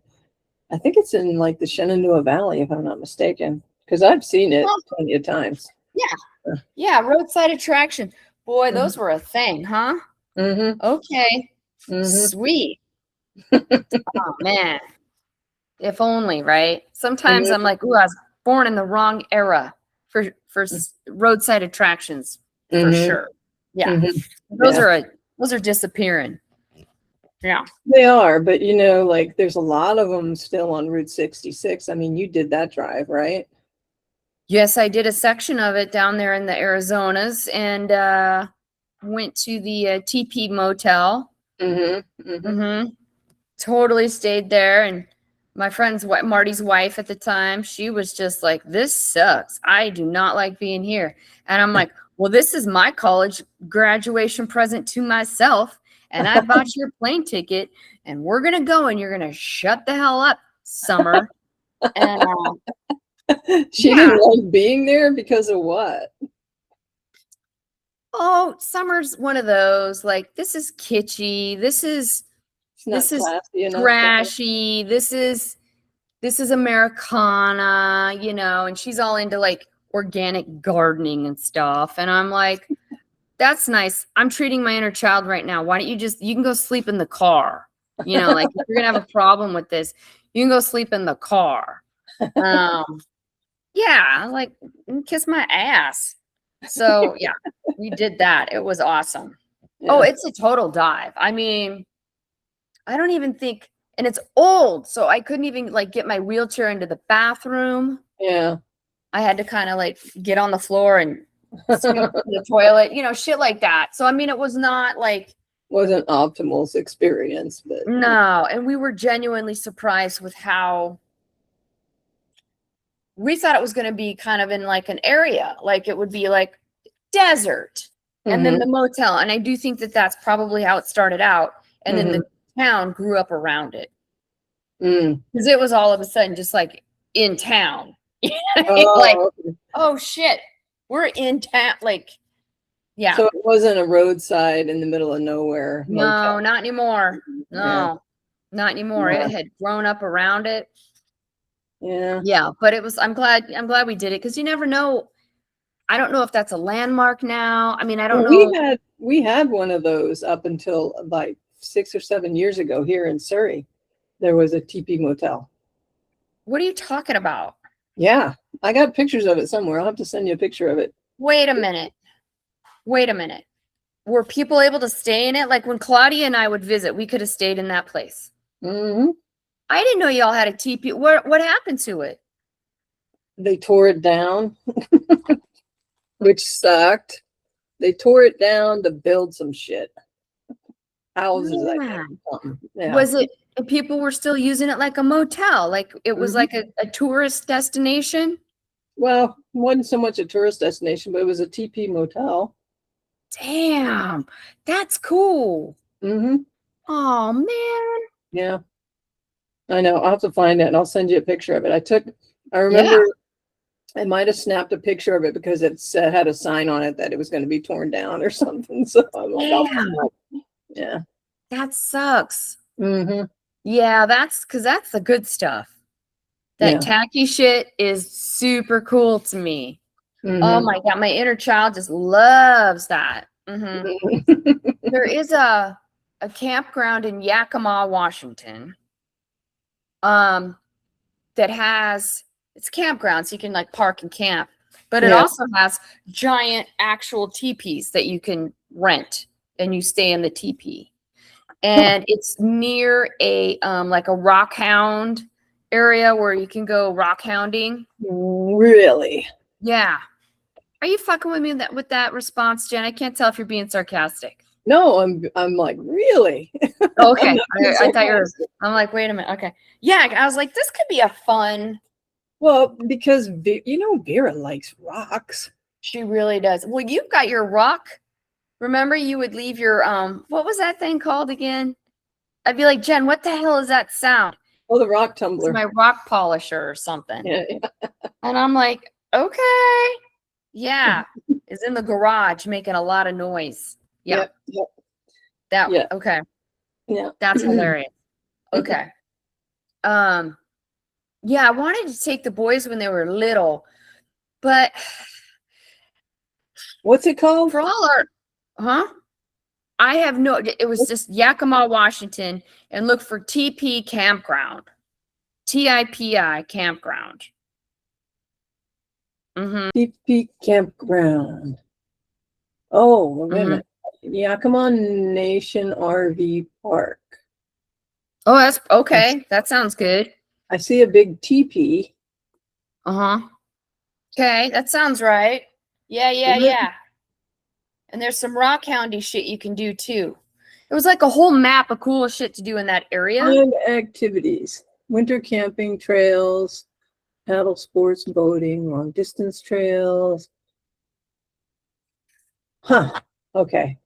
think it's in like the Shenandoah Valley, if I'm not mistaken, because I've seen it plenty of times. Yeah. Yeah, roadside attraction. Boy, those were a thing, huh? Mm-hmm. Okay. Mm-hmm. Sweet. Oh man. If only, right? Sometimes I'm like, ooh, I was born in the wrong era for roadside attractions for sure. Yeah. Mm-hmm. Those are disappearing. Yeah. They are, but you know, like there's a lot of them still on Route 66. I mean, you did that drive, right? Yes, I did a section of it down there in the Arizonas and went to the TP Motel. Mm-hmm. Mm-hmm. Totally stayed there. And my friend's Marty's wife at the time, she was just like, this sucks. I do not like being here. And I'm like, well, this is my college graduation present to myself. And I bought your plane ticket and we're going to go and you're going to shut the hell up, Summer. And she didn't like being there because of what? Oh, Summer's one of those, like, this is kitschy. This is trashy. This is Americana, you know, and she's all into like organic gardening and stuff. And I'm like, that's nice. I'm treating my inner child right now. Why don't you can go sleep in the car? You know, like if you're gonna have a problem with this, you can go sleep in the car. Yeah, like kiss my ass. So yeah, we did that. It was awesome. Yeah. Oh, it's a total dive. I mean, I don't even think, and it's old, so I couldn't even like get my wheelchair into the bathroom. Yeah. I had to kind of like get on the floor and scoot to the toilet, you know, shit like that. So I mean, it was not like wasn't optimal experience, but no, and we were genuinely surprised with how we thought it was going to be kind of in like an area, like it would be like desert and then the motel. And I do think that that's probably how it started out. And then the town grew up around it. Because it was all of a sudden just like in town. Like, oh shit, we're in town. Like, yeah. So it wasn't a roadside in the middle of nowhere. No, motel. Not anymore. No, not anymore. Yeah. It had grown up around it. Yeah. Yeah, but it was, I'm glad we did it because you never know. I don't know if that's a landmark now. I mean, I don't know. We had one of those up until like 6 or 7 years ago here in Surrey. There was a TP motel. What are you talking about? Yeah, I got pictures of it somewhere. I'll have to send you a picture of it. Wait a minute. Were people able to stay in it? Like when Claudia and I would visit, we could have stayed in that place. I didn't know y'all had a TP. What happened to it? They tore it down, which sucked. They tore it down to build some shit. Houses, I think. Yeah. Was it, people were still using it like a motel? Like it was like a tourist destination? Well, it wasn't so much a tourist destination, but it was a TP motel. Damn, that's cool. Oh, man. Yeah. I know. I'll have to find it and I'll send you a picture of it. I remember I might have snapped a picture of it because it had a sign on it that it was going to be torn down or something. So I'm like, yeah. That sucks. Yeah, that's the good stuff. That tacky shit is super cool to me. Oh my God, my inner child just loves that. There is a campground in Yakima, Washington, that has, it's campground, so you can like park and camp, but it also has giant actual teepees that you can rent and you stay in the teepee. And it's near a like a rock hound area where you can go rock hounding. Really? Yeah. Are you fucking with me with that response, Jen? I can't tell if you're being sarcastic. No, I'm like, really? Okay. I thought you were, I'm like, wait a minute. Okay. Yeah. I was like, this could be a fun. Well, because Vera likes rocks. She really does. Well, you've got your rock. Remember you would leave your, what was that thing called again? I'd be like, Jen, what the hell is that sound? Oh, the rock tumbler. It's my rock polisher or something. Yeah. And I'm like, okay. Yeah. It's in the garage making a lot of noise. Yeah. Yep. Okay. Yeah. That's hilarious. Okay. Yeah, I wanted to take the boys when they were little, but what's it called? For all our, I have no, it was just Yakima, Washington, and look for TP Campground. TIPI Campground. TP Campground. Oh, wait a minute. Yakima Nation RV Park. Oh, that's okay. That sounds good. I see a big teepee. Okay, that sounds right. Yeah. And there's some rock houndy shit you can do too. It was like a whole map of cool shit to do in that area. Fun activities, winter camping trails, paddle sports, boating, long distance trails. Huh. Okay.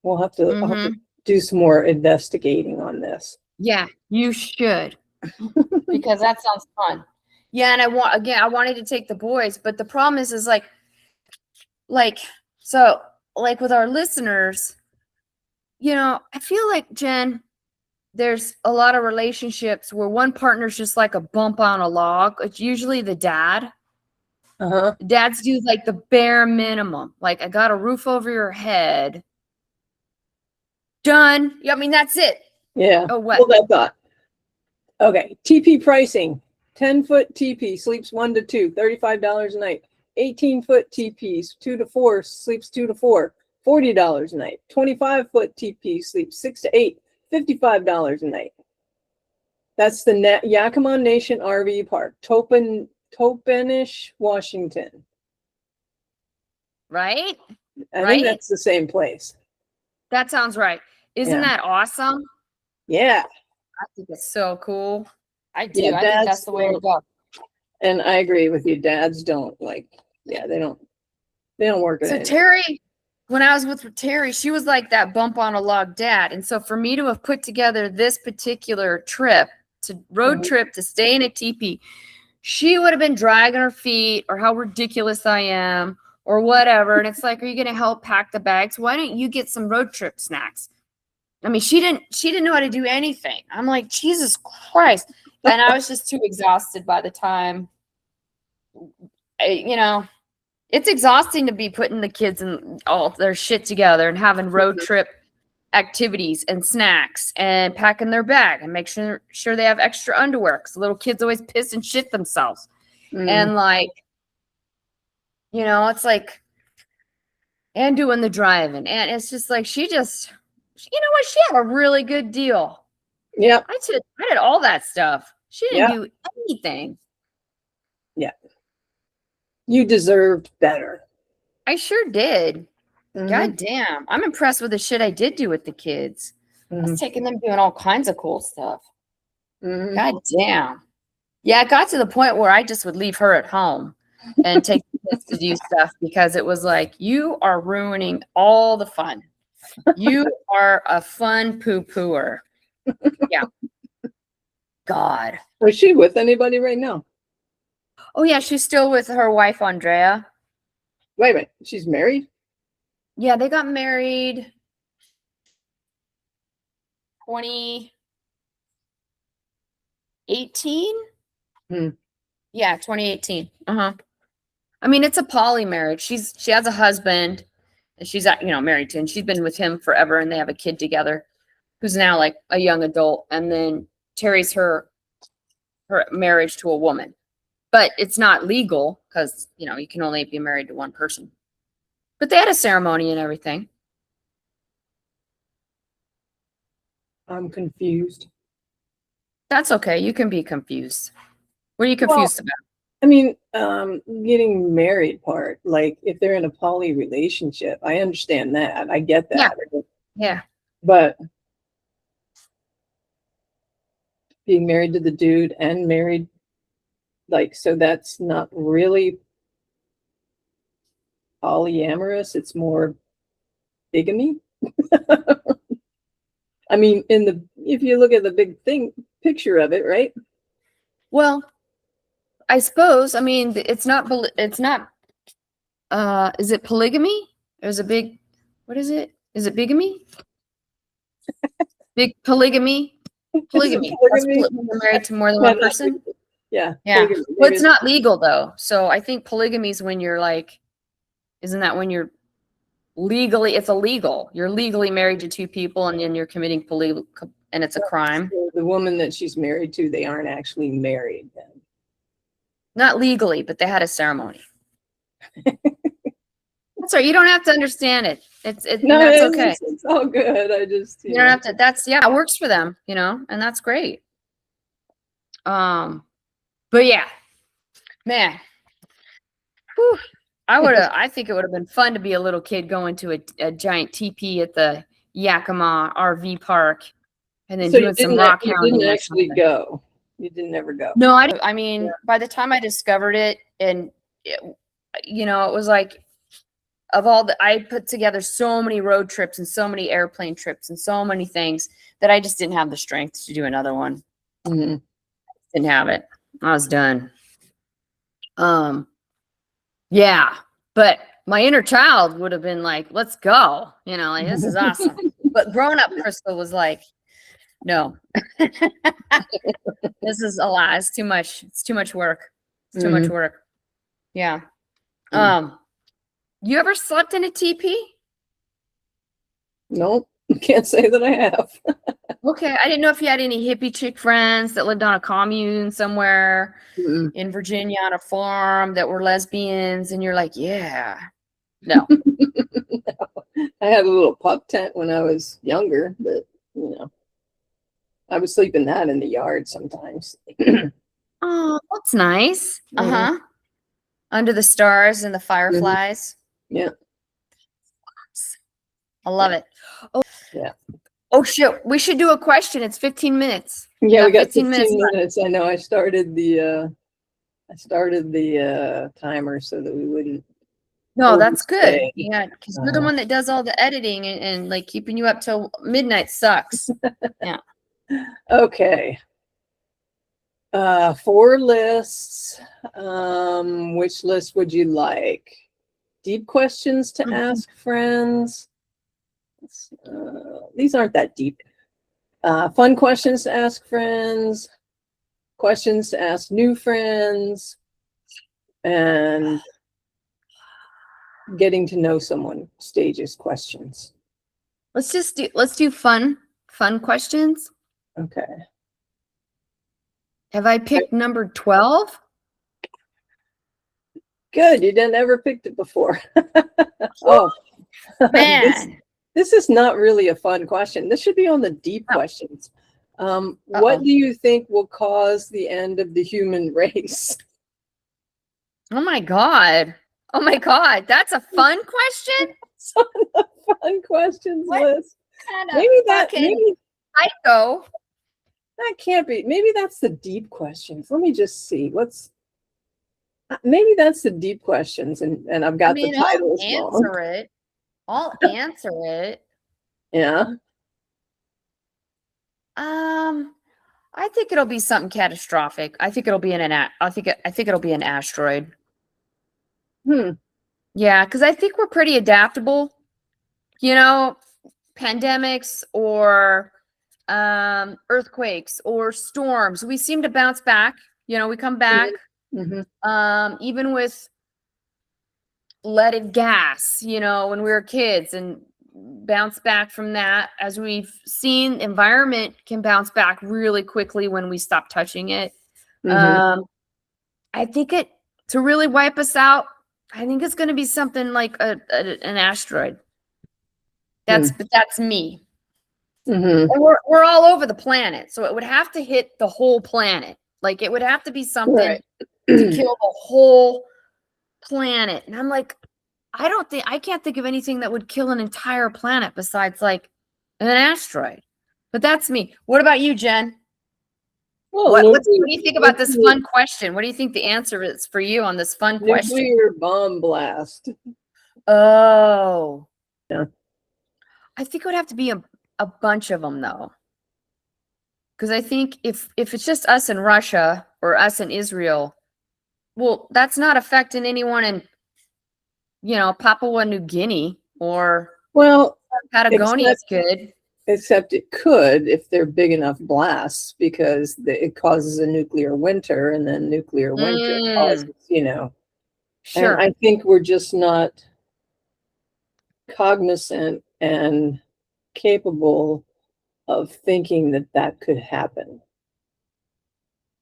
I'll have to do some more investigating on this. Yeah, you should. Because that sounds fun. Yeah, and I wanted to take the boys, but the problem is like with our listeners, I feel like, Jen, there's a lot of relationships where one partner's just like a bump on a log. It's usually the dad. Dads do like the bare minimum. Like, I got a roof over your head. Done. Yeah, I mean, that's it. Yeah. Oh, what? Hold that thought. Okay. TP pricing. 10-foot TP sleeps 1 to 2, $35 a night. 18-foot TPs 2 to 4 sleeps 2 to 4, $40 a night. 25-foot TP sleeps 6 to 8, $55 a night. That's the Yakima Nation RV Park, Topenish, Washington. Right? I think that's the same place. That sounds right. Isn't that awesome? Yeah. I think it's so cool. I do. Yeah, I think that's the way to go. And I agree with you. Dads don't they don't work at it. So Terry, when I was with Terry, she was like that bump on a log dad. And so for me to have put together this particular road trip to stay in a teepee, she would have been dragging her feet, or how ridiculous I am, or whatever. And it's like, are you going to help pack the bags? Why don't you get some road trip snacks? I mean, she didn't know how to do anything. I'm like, Jesus Christ. And I was just too exhausted by the time, it's exhausting to be putting the kids and all their shit together and having road trip activities and snacks and packing their bag and make sure they have extra underwear, because little kids always piss and shit themselves. And it's like, and doing the driving. And it's just like, she had a really good deal. Yeah. I did all that stuff. She didn't do anything. Yeah. You deserved better. I sure did. God damn. I'm impressed with the shit I did do with the kids. I was taking them doing all kinds of cool stuff. God damn. Yeah, it got to the point where I just would leave her at home and take the kids to do stuff, because it was like, you are ruining all the fun. You are a fun poo-pooer. Yeah. God. Was she with anybody right now? Oh, yeah, she's still with her wife, Andrea. Wait a minute. She's married? Yeah, they got married 2018. Yeah, 2018. I mean, it's a poly marriage. She has a husband and she's married to, and she's been with him forever, and they have a kid together who's now like a young adult. And then Terry's her marriage to a woman, but it's not legal because you can only be married to one person. But they had a ceremony and everything. I'm confused. That's okay. You can be confused. What are you confused about? I mean, getting married part, like if they're in a poly relationship, I understand that. I get that. Yeah. But being married to the dude and married, like, so that's not really polyamorous. It's more bigamy. I mean, if you look at the big picture of it, right? Well, I suppose, I mean, it's not, is it polygamy? There's a big, what is it? Is it bigamy? Big polygamy? Polygamy. Polygamy? When you're married to more than one person? Yeah. Yeah. Well, it's not legal though. So I think polygamy is when you're like, isn't that when you're legally, it's illegal. You're legally married to two people and then you're committing polygamy and it's a crime. So the woman that she's married to, they aren't actually married then. Not legally, but they had a ceremony. That's right. You don't have to understand it. That's okay. It's all good. I just you don't have to. It works for them, and that's great. But yeah, man, whew, I think it would have been fun to be a little kid going to a giant teepee at the Yakima RV park, and then doing some rock hounding. You didn't actually go. You didn't ever go. No, I mean, by the time I discovered it, and it was like, I put together so many road trips and so many airplane trips and so many things that I just didn't have the strength to do another one. Mm-hmm. Didn't have it. I was done. Yeah, but my inner child would have been like, let's go, like, this is awesome. But grown up Crystal was like, no, this is a lot. It's too much. It's too much work. It's too much work. Yeah. You ever slept in a teepee? Nope. Can't say that I have. Okay. I didn't know if you had any hippie chick friends that lived on a commune somewhere in Virginia on a farm that were lesbians, and you're like, yeah. No. No. I had a little pup tent when I was younger, but I would sleep in that in the yard sometimes. Oh, that's nice. Uh-huh. Under the stars and the fireflies. Yeah. I love it. Oh, yeah. Oh, shit. We should do a question. It's 15 minutes. Yeah, we got 15 minutes. I know. I started the timer so that we wouldn't. No, that's good. Yeah, because you're the one that does all the editing and like keeping you up till midnight sucks. Yeah. Okay. 4 lists. Which list would you like? Deep questions to ask friends. These aren't that deep. Fun questions to ask friends. Questions to ask new friends. And getting to know someone stages questions. Let's do fun questions. Okay. Have I picked number 12? Good. You didn't ever picked it before. Oh, man. This is not really a fun question. This should be on the deep questions. What do you think will cause the end of the human race? Oh my God. Oh my God. That's a fun question? It's on the fun questions list. Maybe psycho. That can't be. Maybe that's the deep questions. Let me just see. Maybe that's the deep questions, and I've got the titles wrong. I'll answer it. Yeah. I think it'll be something catastrophic. I think it'll be I think it'll be an asteroid. Yeah, because I think we're pretty adaptable. Pandemics or earthquakes or storms. We seem to bounce back. We come back. Even with leaded gas, you know, when we were kids, and bounce back from that. As we've seen, environment can bounce back really quickly when we stop touching it. Mhm. I think to really wipe us out, I think it's going to be something like an asteroid. But that's me. Mhm. And we're all over the planet, so it would have to hit the whole planet. Like, it would have to be something Right. to kill the whole planet. And I'm like, I can't think of anything that would kill an entire planet besides like an asteroid. But that's me. What about you, Jen? Well, What do you think about this fun question? What do you think the answer is for you on this fun question? nuclear bomb blast. Oh, Yeah. I think it would have to be a bunch of them, though. Because I think if it's just us in Russia or us in Israel, well, that's not affecting anyone in, you know, Papua New Guinea or Well, Patagonia is good. except it could if they're big enough blasts, because it causes a nuclear winter, and then nuclear winter causes, you know. Sure. And I think we're just not cognizant and capable of thinking that that could happen.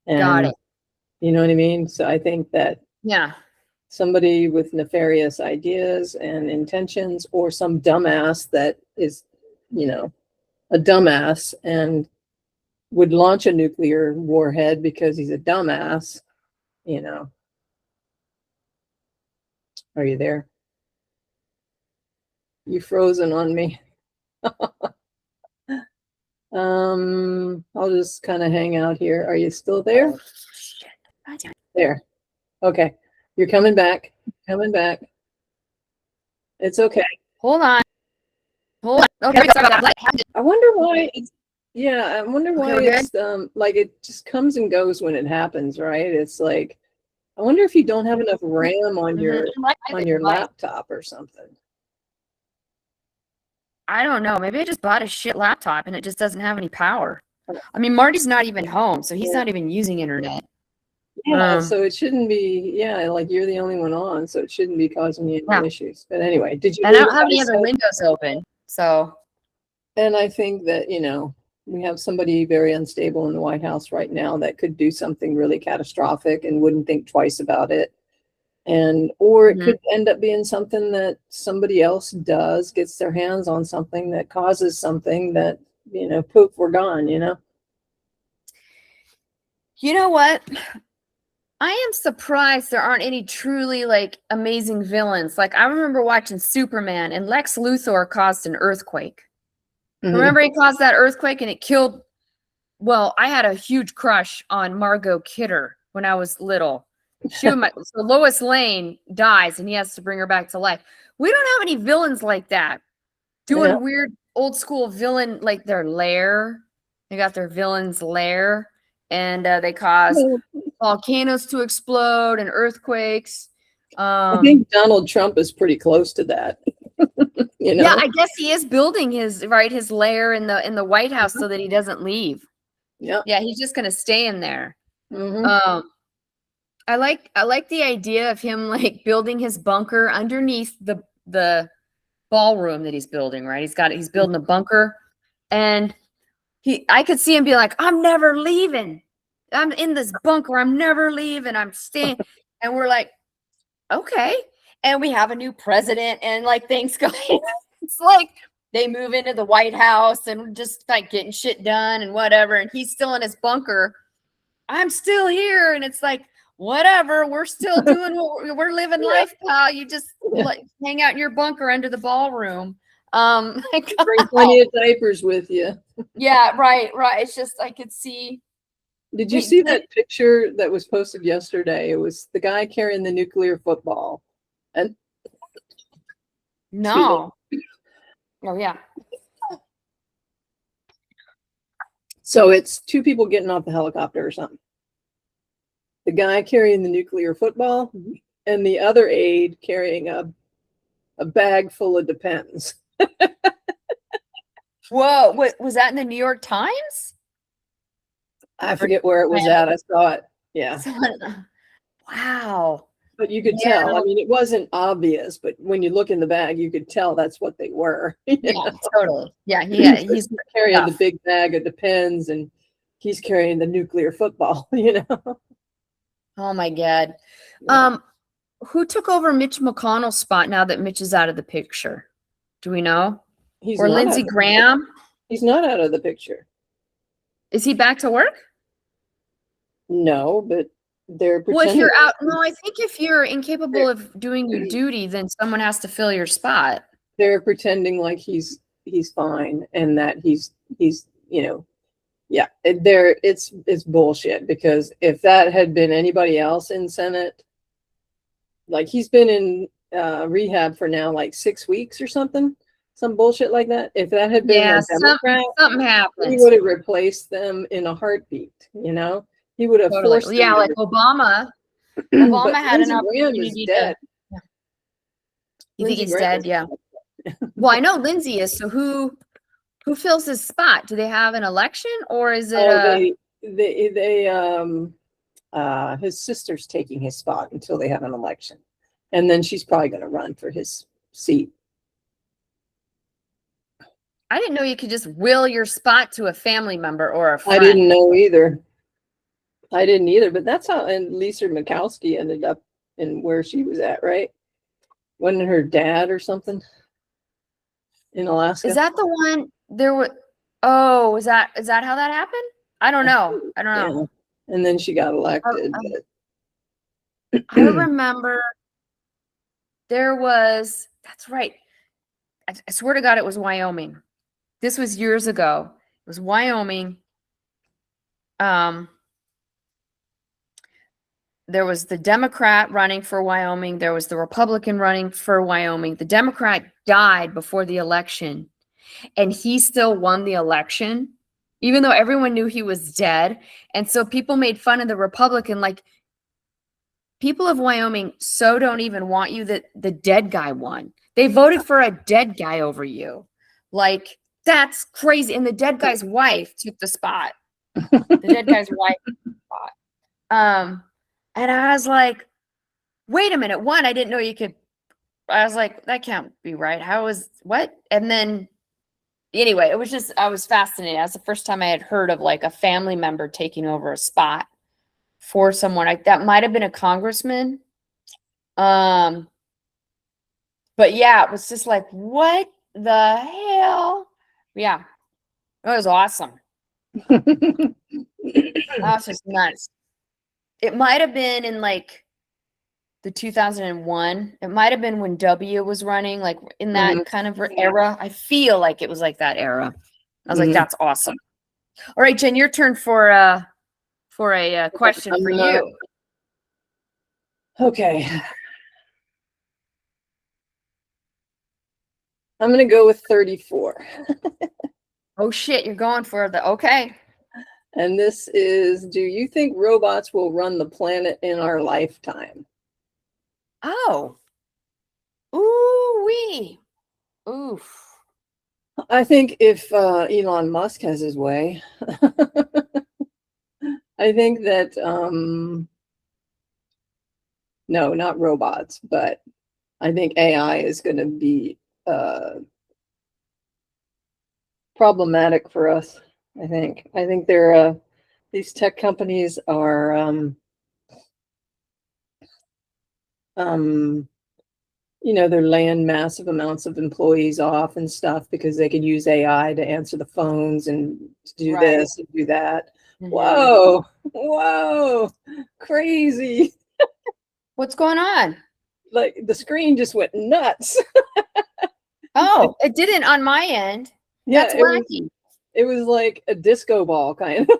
Got And it. you know what I mean? So I think that Yeah. somebody with nefarious ideas and intentions, or some dumbass that is, you know, a dumbass and would launch a nuclear warhead because he's a dumbass, you know. Are you there? You frozen on me. I'll just kind of hang out here. Are you still there? Oh, shit. There. Okay. You're coming back. Coming back. It's okay. Hold on. Okay, sorry about that. I wonder why it's, yeah, I wonder why Okay, we're it's like it just comes and goes when it happens, right? It's like, I wonder if you don't have enough RAM on your laptop or something. I don't know. Maybe I just bought a shit laptop and it just doesn't have any power. I mean, Marty's not even home, so he's not even using internet. Yeah, so it shouldn't be, yeah, like you're the only one on, so it shouldn't be causing you any issues. But anyway, did you? And I don't have any other windows open, so. And I think that, you know, we have somebody very unstable in the White House right now that could do something really catastrophic and wouldn't think twice about it. And, or it could end up being something that somebody else does, gets their hands on something that causes something that, you know, poof, we're gone, you know? You know what? I am surprised there aren't any truly like amazing villains. Like, I remember watching Superman, and Lex Luthor caused an earthquake. Remember, he caused that earthquake and it killed. Well, I had a huge crush on Margot Kidder when I was little. So Lois Lane dies and he has to bring her back to life. We don't have any villains like that doing weird old school villain, like their lair. They got their villain's lair, and they cause volcanoes to explode and earthquakes. I think Donald Trump is pretty close to that. You know? Yeah, I guess he is building his lair in the White House so that he doesn't leave. Yeah. Yeah, he's just gonna stay in there. I like the idea of him like building his bunker underneath the ballroom that he's building, right? He's building a bunker, and I could see him be like, I'm never leaving. I'm in this bunker. I'm never leaving. I'm staying. And we're like, okay. And we have a new president, and like things go. It's like they move into the White House and just like getting shit done and whatever. And he's still in his bunker. I'm still here. And it's like, whatever, we're still doing what we're living life, pal. You just like hang out in your bunker under the ballroom. Bring plenty of diapers with you. Yeah, right. It's just I could see. Did you see that picture that was posted yesterday? It was the guy carrying the nuclear football. And no. Oh yeah. So it's two people getting off the helicopter or something. The guy carrying the nuclear football and the other aide carrying a bag full of Depends. Whoa, what was that in the New York Times? I forget where it was at. I saw it. Yeah. Wow. But you could Yeah. tell. I mean, it wasn't obvious, but when you look in the bag, you could tell that's what they were. Yeah, totally. Yeah, he's carrying the tough. big bag of Depends, and he's carrying the nuclear football, Oh my God. Yeah. Who took over Mitch McConnell's spot now that Mitch is out of the picture? Do we know? He's Or not Lindsey out of- Graham? He's not out of the picture. Is he back to work? No, but they're Well, if pretending. you're out, no, I think if you're incapable of doing your duty, then someone has to fill your spot. They're pretending like he's fine and that he's yeah. It's bullshit, because if that had been anybody else in Senate, like he's been in rehab for now like 6 weeks or something, some bullshit like that. If that had been Yeah, a Democrat, something he happens. would have replaced them in a heartbeat. He would have forced them Yeah, to like Obama. but Obama had an Lindsey Graham is opportunity dead. to. You think Lindsey he's Graham dead? Yeah. Well, I know Lindsey is. So who fills his spot? Do they have an election, or is it his sister's taking his spot until they have an election, and then she's probably going to run for his seat. I didn't know you could just will your spot to a family member or a friend. I didn't know either. But that's how, and Lisa Murkowski ended up in where she was at, right? Wasn't her dad or something in Alaska? Is that the one there was? Oh, is that how that happened? I don't know. Yeah. And then she got elected. I remember there was, that's right. I swear to God, it was Wyoming. This was years ago. It was Wyoming. There was the Democrat running for Wyoming. There was the Republican running for Wyoming. The Democrat died before the election, and he still won the election, even though everyone knew he was dead. And so people made fun of the Republican, like, people of Wyoming so don't even want you that the dead guy won. They voted for a dead guy over you. Like, that's crazy. And the dead guy's wife took the spot. The dead guy's wife took the spot. And I was like, wait a minute. One, I didn't know you could. I was like, that can't be right. How is what? And then anyway, it was just, I was fascinated. That was the first time I had heard of like a family member taking over a spot for someone. That might have been a congressman. But yeah, it was just like, what the hell? Yeah, it was awesome. That was just nuts. It might have been in like the 2001. It might have been when W was running, like in that kind of era. I feel like it was like that era. I was like, that's awesome. All right, Jen, your turn for a question for you. Okay. I'm going to go with 34. Oh shit, you're going for the okay. And this is, do you think robots will run the planet in our lifetime? Oh. Ooh-wee. Oof. I think if Elon Musk has his way, I think that, no, not robots, but I think AI is going to be problematic for us. I think they're these tech companies are they're laying massive amounts of employees off and stuff because they could use AI to answer the phones and to do this and do that. Whoa, crazy. What's going on? Like the screen just went nuts. Oh, it didn't on my end. Yeah, that's wacky. It was like a disco ball kind of.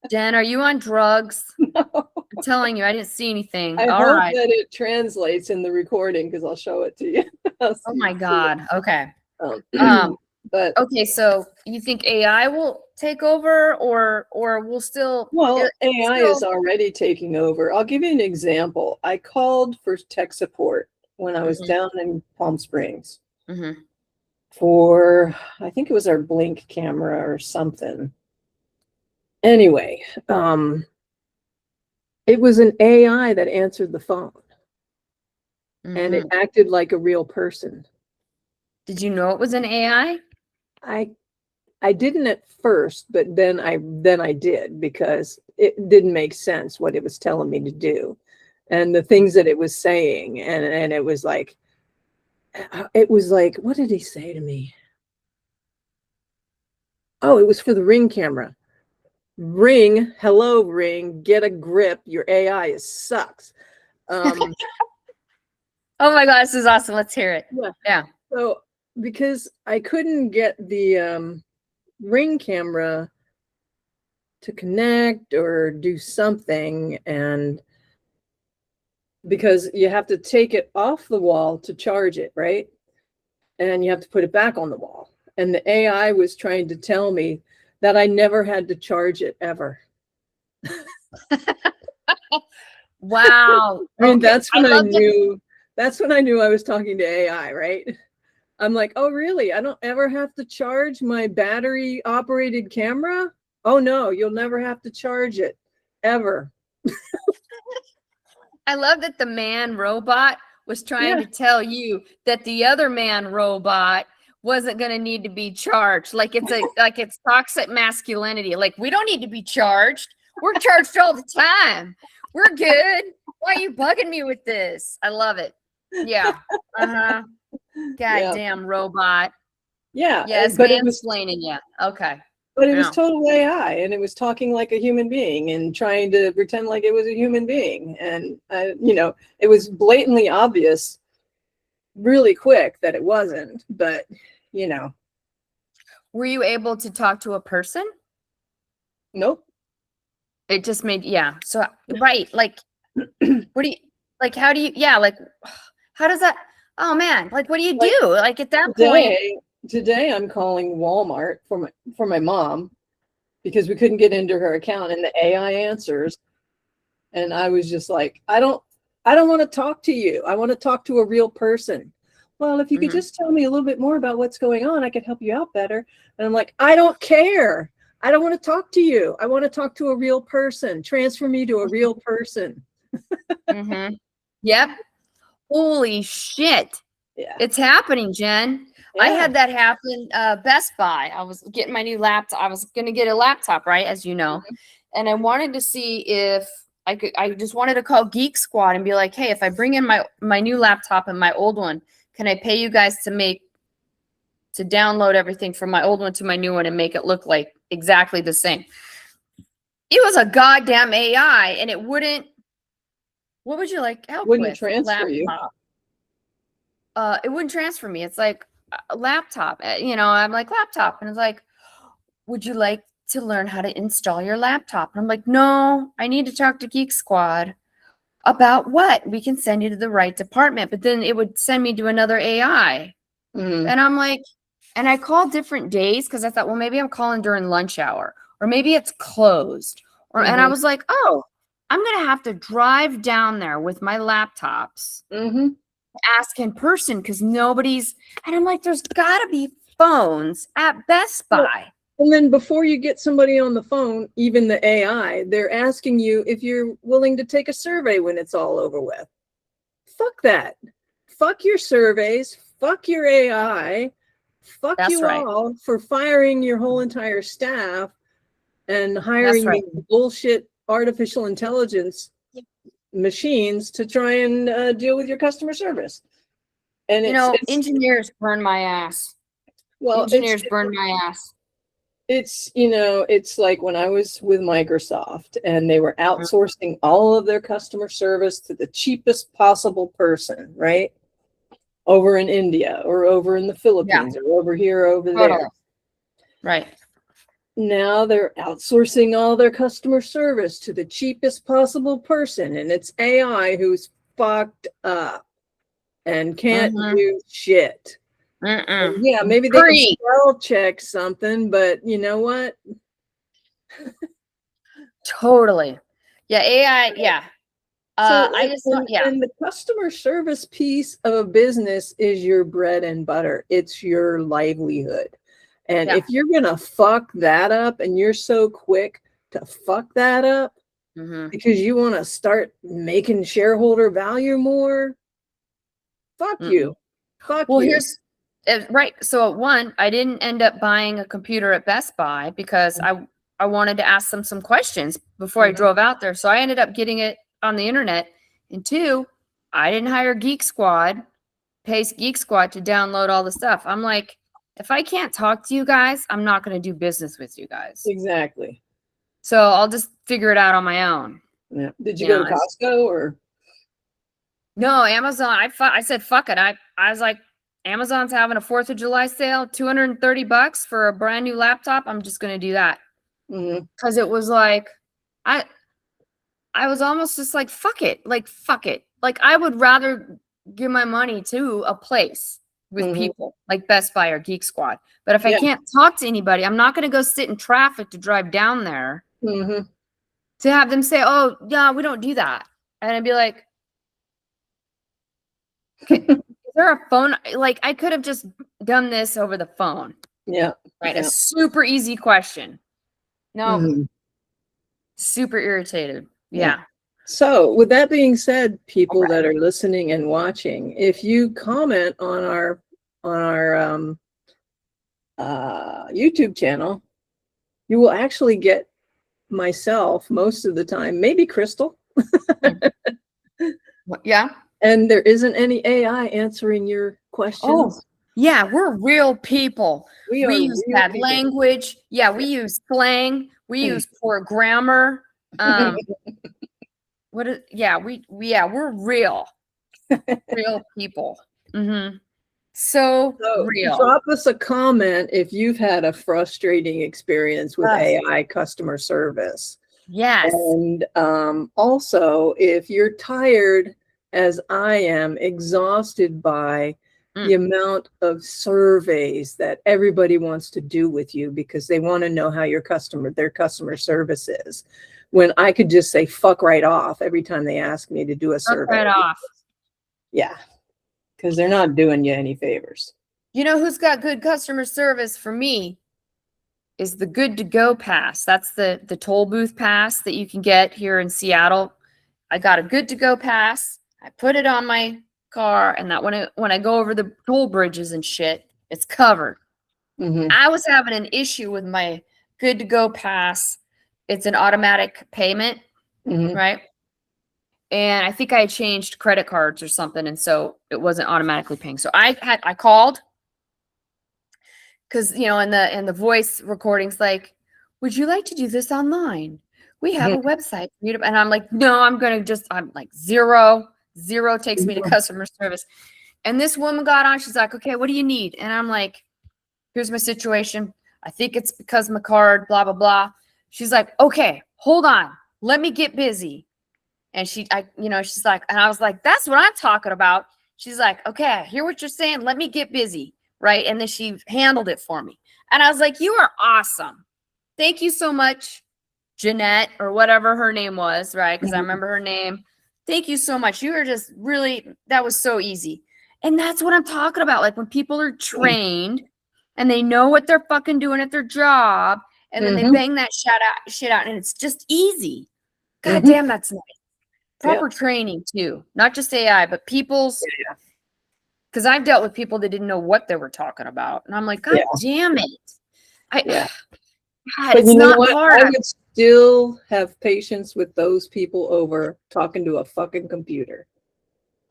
Jen, are you on drugs? No. I'm telling you, I didn't see anything. I hope that it translates in the recording because I'll show it to you. Oh my God. Okay. But okay, so you think AI will take over or we'll still? Well, AI is already taking over. I'll give you an example. I called for tech support when I was down in Palm Springs for, I think it was our Blink camera or something. Anyway, It was an AI that answered the phone, and it Mhm. acted like a real person. Did you know it was an AI? I didn't at first, but then I did, because it didn't make sense what it was telling me to do, and the things that it was saying, and it was like, what did he say to me? Oh, it was for the Ring camera. Ring, hello Ring, get a grip. Your AI sucks. Oh my God, this is awesome. Let's hear it. Yeah. Yeah. So because I couldn't get the Ring camera to connect or do something, and because you have to take it off the wall to charge it, right? And you have to put it back on the wall. And the AI was trying to tell me that I never had to charge it ever. Wow. I mean, Okay. that's when I love that. knew I was talking to AI, right? I'm like, oh, really? I don't ever have to charge my battery operated camera? Oh, no, you'll never have to charge it ever. I love that the man robot was trying Yeah. to tell you that the other man robot wasn't going to need to be charged. Like it's toxic masculinity. Like, we don't need to be charged. We're charged all the time. We're good. Why are you bugging me with this? I love it. Yeah. Uh-huh. Yeah. Goddamn robot. Yeah. Yes, But it was mansplaining you. Okay. But it was total AI, and it was talking like a human being and trying to pretend like it was a human being. And, it was blatantly obvious really quick that it wasn't, but, Were you able to talk to a person? nope. It just made, yeah. So, right. Like, what do you, like, how do you, yeah, like, how does that, oh man, like, what do you do? Like, at that point, Today I'm calling Walmart for my mom, because we couldn't get into her account, and the AI answers. And I was just like, I don't want to talk to you. I want to talk to a real person. Well, if you could just tell me a little bit more about what's going on, I could help you out better. And I'm like, I don't care. I don't want to talk to you. I want to talk to a real person. Transfer me to a real person. Yep. Holy shit. Yeah. It's happening, Jen. Yeah. I had that happen. Best Buy. I was getting my new laptop. I was going to get a laptop, right? As you know. And I wanted to see if I just wanted to call Geek Squad and be like, hey, if I bring in my new laptop and my old one, can I pay you guys to download everything from my old one to my new one and make it look like exactly the same? It was a goddamn AI, and it wouldn't. What would you like help Wouldn't with? transfer you. It wouldn't transfer me. It's like a laptop. I'm like, laptop, and it's like, would you like to learn how to install your laptop? And I'm like, no, I need to talk to Geek Squad. About what? We can send you to the right department. But then it would send me to another AI. And I'm like, and I called different days because I thought, well, maybe I'm calling during lunch hour, or maybe it's closed. And I was like, oh, I'm going to have to drive down there with my laptops, ask in person, because nobody's, and I'm like, there's got to be phones at Best Buy. And then before you get somebody on the phone, even the AI, they're asking you if you're willing to take a survey when it's all over with. Fuck that. Fuck your surveys. Fuck your AI. Fuck That's you right. all for firing your whole entire staff and hiring these bullshit artificial intelligence machines to try and deal with your customer service. And engineers burn my ass. Well, engineers burn my ass. It's like when I was with Microsoft and they were outsourcing all of their customer service to the cheapest possible person, right? Over in India or over in the Philippines or over here, over there. Right. Now they're outsourcing all their customer service to the cheapest possible person, and it's AI who's fucked up and can't do shit. Yeah, maybe they can spell check something, but you know what? Totally. Yeah, AI. Yeah. And the customer service piece of a business is your bread and butter. It's your livelihood. And if you're gonna fuck that up, and you're so quick to fuck that up, because you want to start making shareholder value more. Fuck you. Fuck well, you. here's right. So one, I didn't end up buying a computer at Best Buy because I wanted to ask them some questions before I drove out there. So I ended up getting it on the internet. And two, I didn't hire Geek Squad, pay Geek Squad to download all the stuff. I'm like, if I can't talk to you guys, I'm not going to do business with you guys. Exactly. So I'll just figure it out on my own. Yeah. Did you go to Costco or? No, Amazon. I said, fuck it. I was like, Amazon's having a 4th of July sale, $230 for a brand new laptop. I'm just going to do that. Because it was like, I was almost just like, fuck it. Like, I would rather give my money to a place with people like Best Buy or Geek Squad. But if I can't talk to anybody, I'm not going to go sit in traffic to drive down there to have them say, oh, yeah, we don't do that. And I'd be like, okay, is there a phone? Like, I could have just done this over the phone. Yeah. Right. Yeah. A super easy question. No. Super irritated. Yeah. So with that being said, people that are listening and watching, if you comment on our YouTube channel, you will actually get myself most of the time, maybe Crystal. Yeah. And there isn't any AI answering your questions. Oh, yeah, we're real people. We use bad language. Yeah, we use slang. We use poor grammar. We're real. Real people. So real. Drop us a comment if you've had a frustrating experience with AI customer service. Yes. And also, if you're tired, as I am, exhausted by the amount of surveys that everybody wants to do with you because they want to know how their customer service is, when I could just say fuck right off every time they ask me to do a survey. Fuck right off. Yeah, because they're not doing you any favors. You know who's got good customer service for me is the Good to Go pass. That's the toll booth pass that you can get here in Seattle. I got a Good to Go pass. I put it on my car, and that when I go over the toll bridges and shit, it's covered. I was having an issue with my Good to Go pass. It's an automatic payment, right? And I think I changed credit cards or something, and so it wasn't automatically paying. So I called because in the voice recordings, like, would you like to do this online? We have a website for you to, and I'm like, no, I'm like zero takes me to customer service. And this woman got on, she's like, okay, what do you need? And I'm like, here's my situation. I think it's because my card, blah, blah, blah. She's like, okay, hold on. Let me get busy. And she's like, and I was like, that's what I'm talking about. She's like, okay, I hear what you're saying. Let me get busy. Right. And then she handled it for me. And I was like, you are awesome. Thank you so much, Jeanette, or whatever her name was. Right. Because I remember her name. Thank you so much. You are just really, that was so easy. And that's what I'm talking about. Like when people are trained and they know what they're fucking doing at their job, and then they bang that shit out, and it's just easy. God damn, that's nice. Proper training too, not just AI, but people's. Because I've dealt with people that didn't know what they were talking about, and I'm like, God damn it! God, it's not hard. I would still have patience with those people over talking to a fucking computer.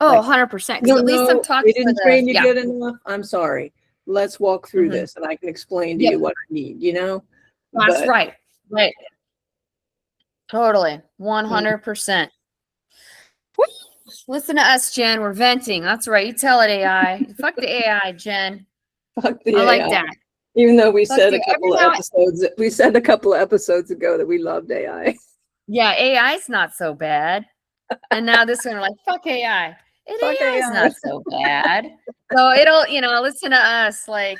Oh, 100%. At least I'm talking. They didn't train you good enough. I'm sorry. Let's walk through this, and I can explain to you what I need. That's right. Right. Totally. 100%. Listen to us, Jen. We're venting. That's right. You tell it, AI. Fuck the AI, Jen. Fuck the AI. I like that. Even though we said a couple of episodes ago that we loved AI. Yeah, AI's not so bad. And now this one, we're like, fuck AI. AI's not so bad. So it'll, listen to us like,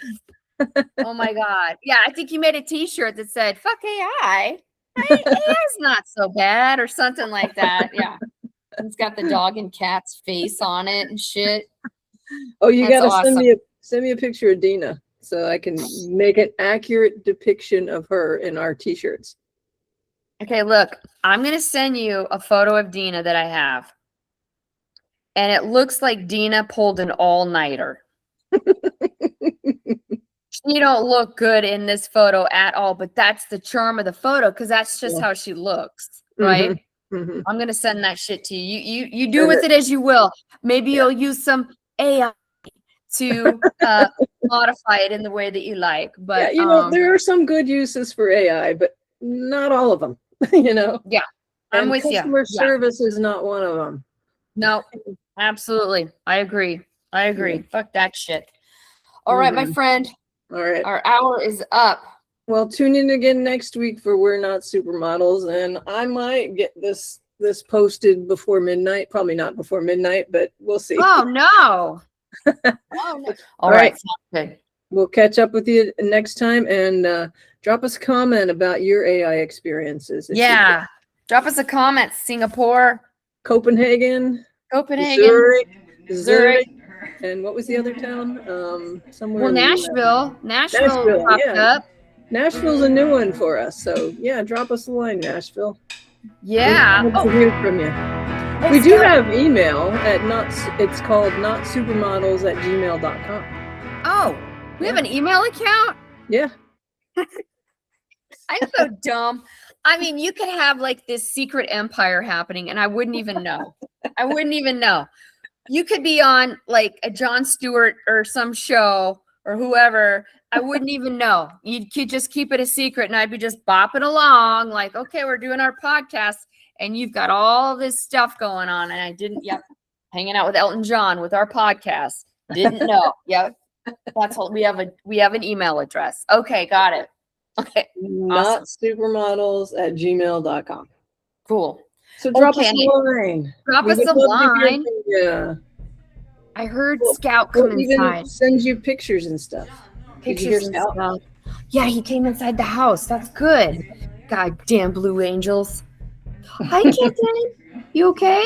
oh my God. Yeah, I think you made a t-shirt that said, fuck AI. AI's not so bad or something like that. Yeah. It's got the dog and cat's face on it and shit. Oh, you got to send me a picture of Dina so I can make an accurate depiction of her in our t-shirts. Okay, look, I'm going to send you a photo of Dina that I have. And it looks like Dina pulled an all-nighter. She don't look good in this photo at all, but that's the charm of the photo because that's just how she looks, right? Mm-hmm. I'm going to send that shit to you. You do with it as you will. Maybe you'll use some AI to modify it in the way that you like. But there are some good uses for AI, but not all of them. Yeah, I'm with you. Customer service is not one of them. No, absolutely. I agree. Fuck that shit. All right, my friend. All right. Our hour is up. Well, tune in again next week for We're Not Supermodels, and I might get this posted before midnight. Probably not before midnight, but we'll see. Oh no. Oh no. All right. Sounds good. We'll catch up with you next time, and drop us a comment about your AI experiences. Yeah. Drop us a comment. Singapore, Copenhagen, Zurich. And what was the other town? Somewhere. Well, Nashville popped up. Nashville's a new one for us. So yeah, drop us a line, Nashville. Yeah. We'd love to hear from you. We do have email at it's called notsupermodels@gmail.com. Oh, we have an email account? Yeah. I'm so dumb. I mean, you could have like this secret empire happening and I wouldn't even know. You could be on like a Jon Stewart or some show or whoever. I wouldn't even know. You could just keep it a secret and I'd be just bopping along like, okay, we're doing our podcast and you've got all this stuff going on. And I didn't, hanging out with Elton John with our podcast. Didn't know. That's all. We have an email address. Okay, got it. Okay. Notsupermodels@gmail.com. Cool. So drop us a line. Yeah. I heard Scout come inside. Send you pictures and stuff. Pictures and stuff. Yeah, he came inside the house. That's good. God damn Blue Angels. Hi, kitten. You okay?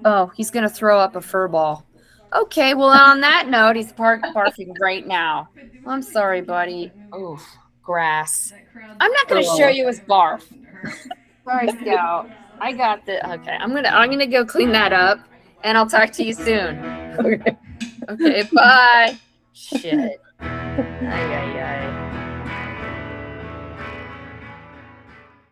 Oh, he's gonna throw up a fur ball. Okay, well on that note, he's barfing right now. I'm sorry, buddy. Oh, grass. I'm not gonna show you his barf. Sorry, Scout. I got the okay. I'm gonna go clean that up, and I'll talk to you soon. Okay. Okay. Bye. Shit. Ay, ay, ay.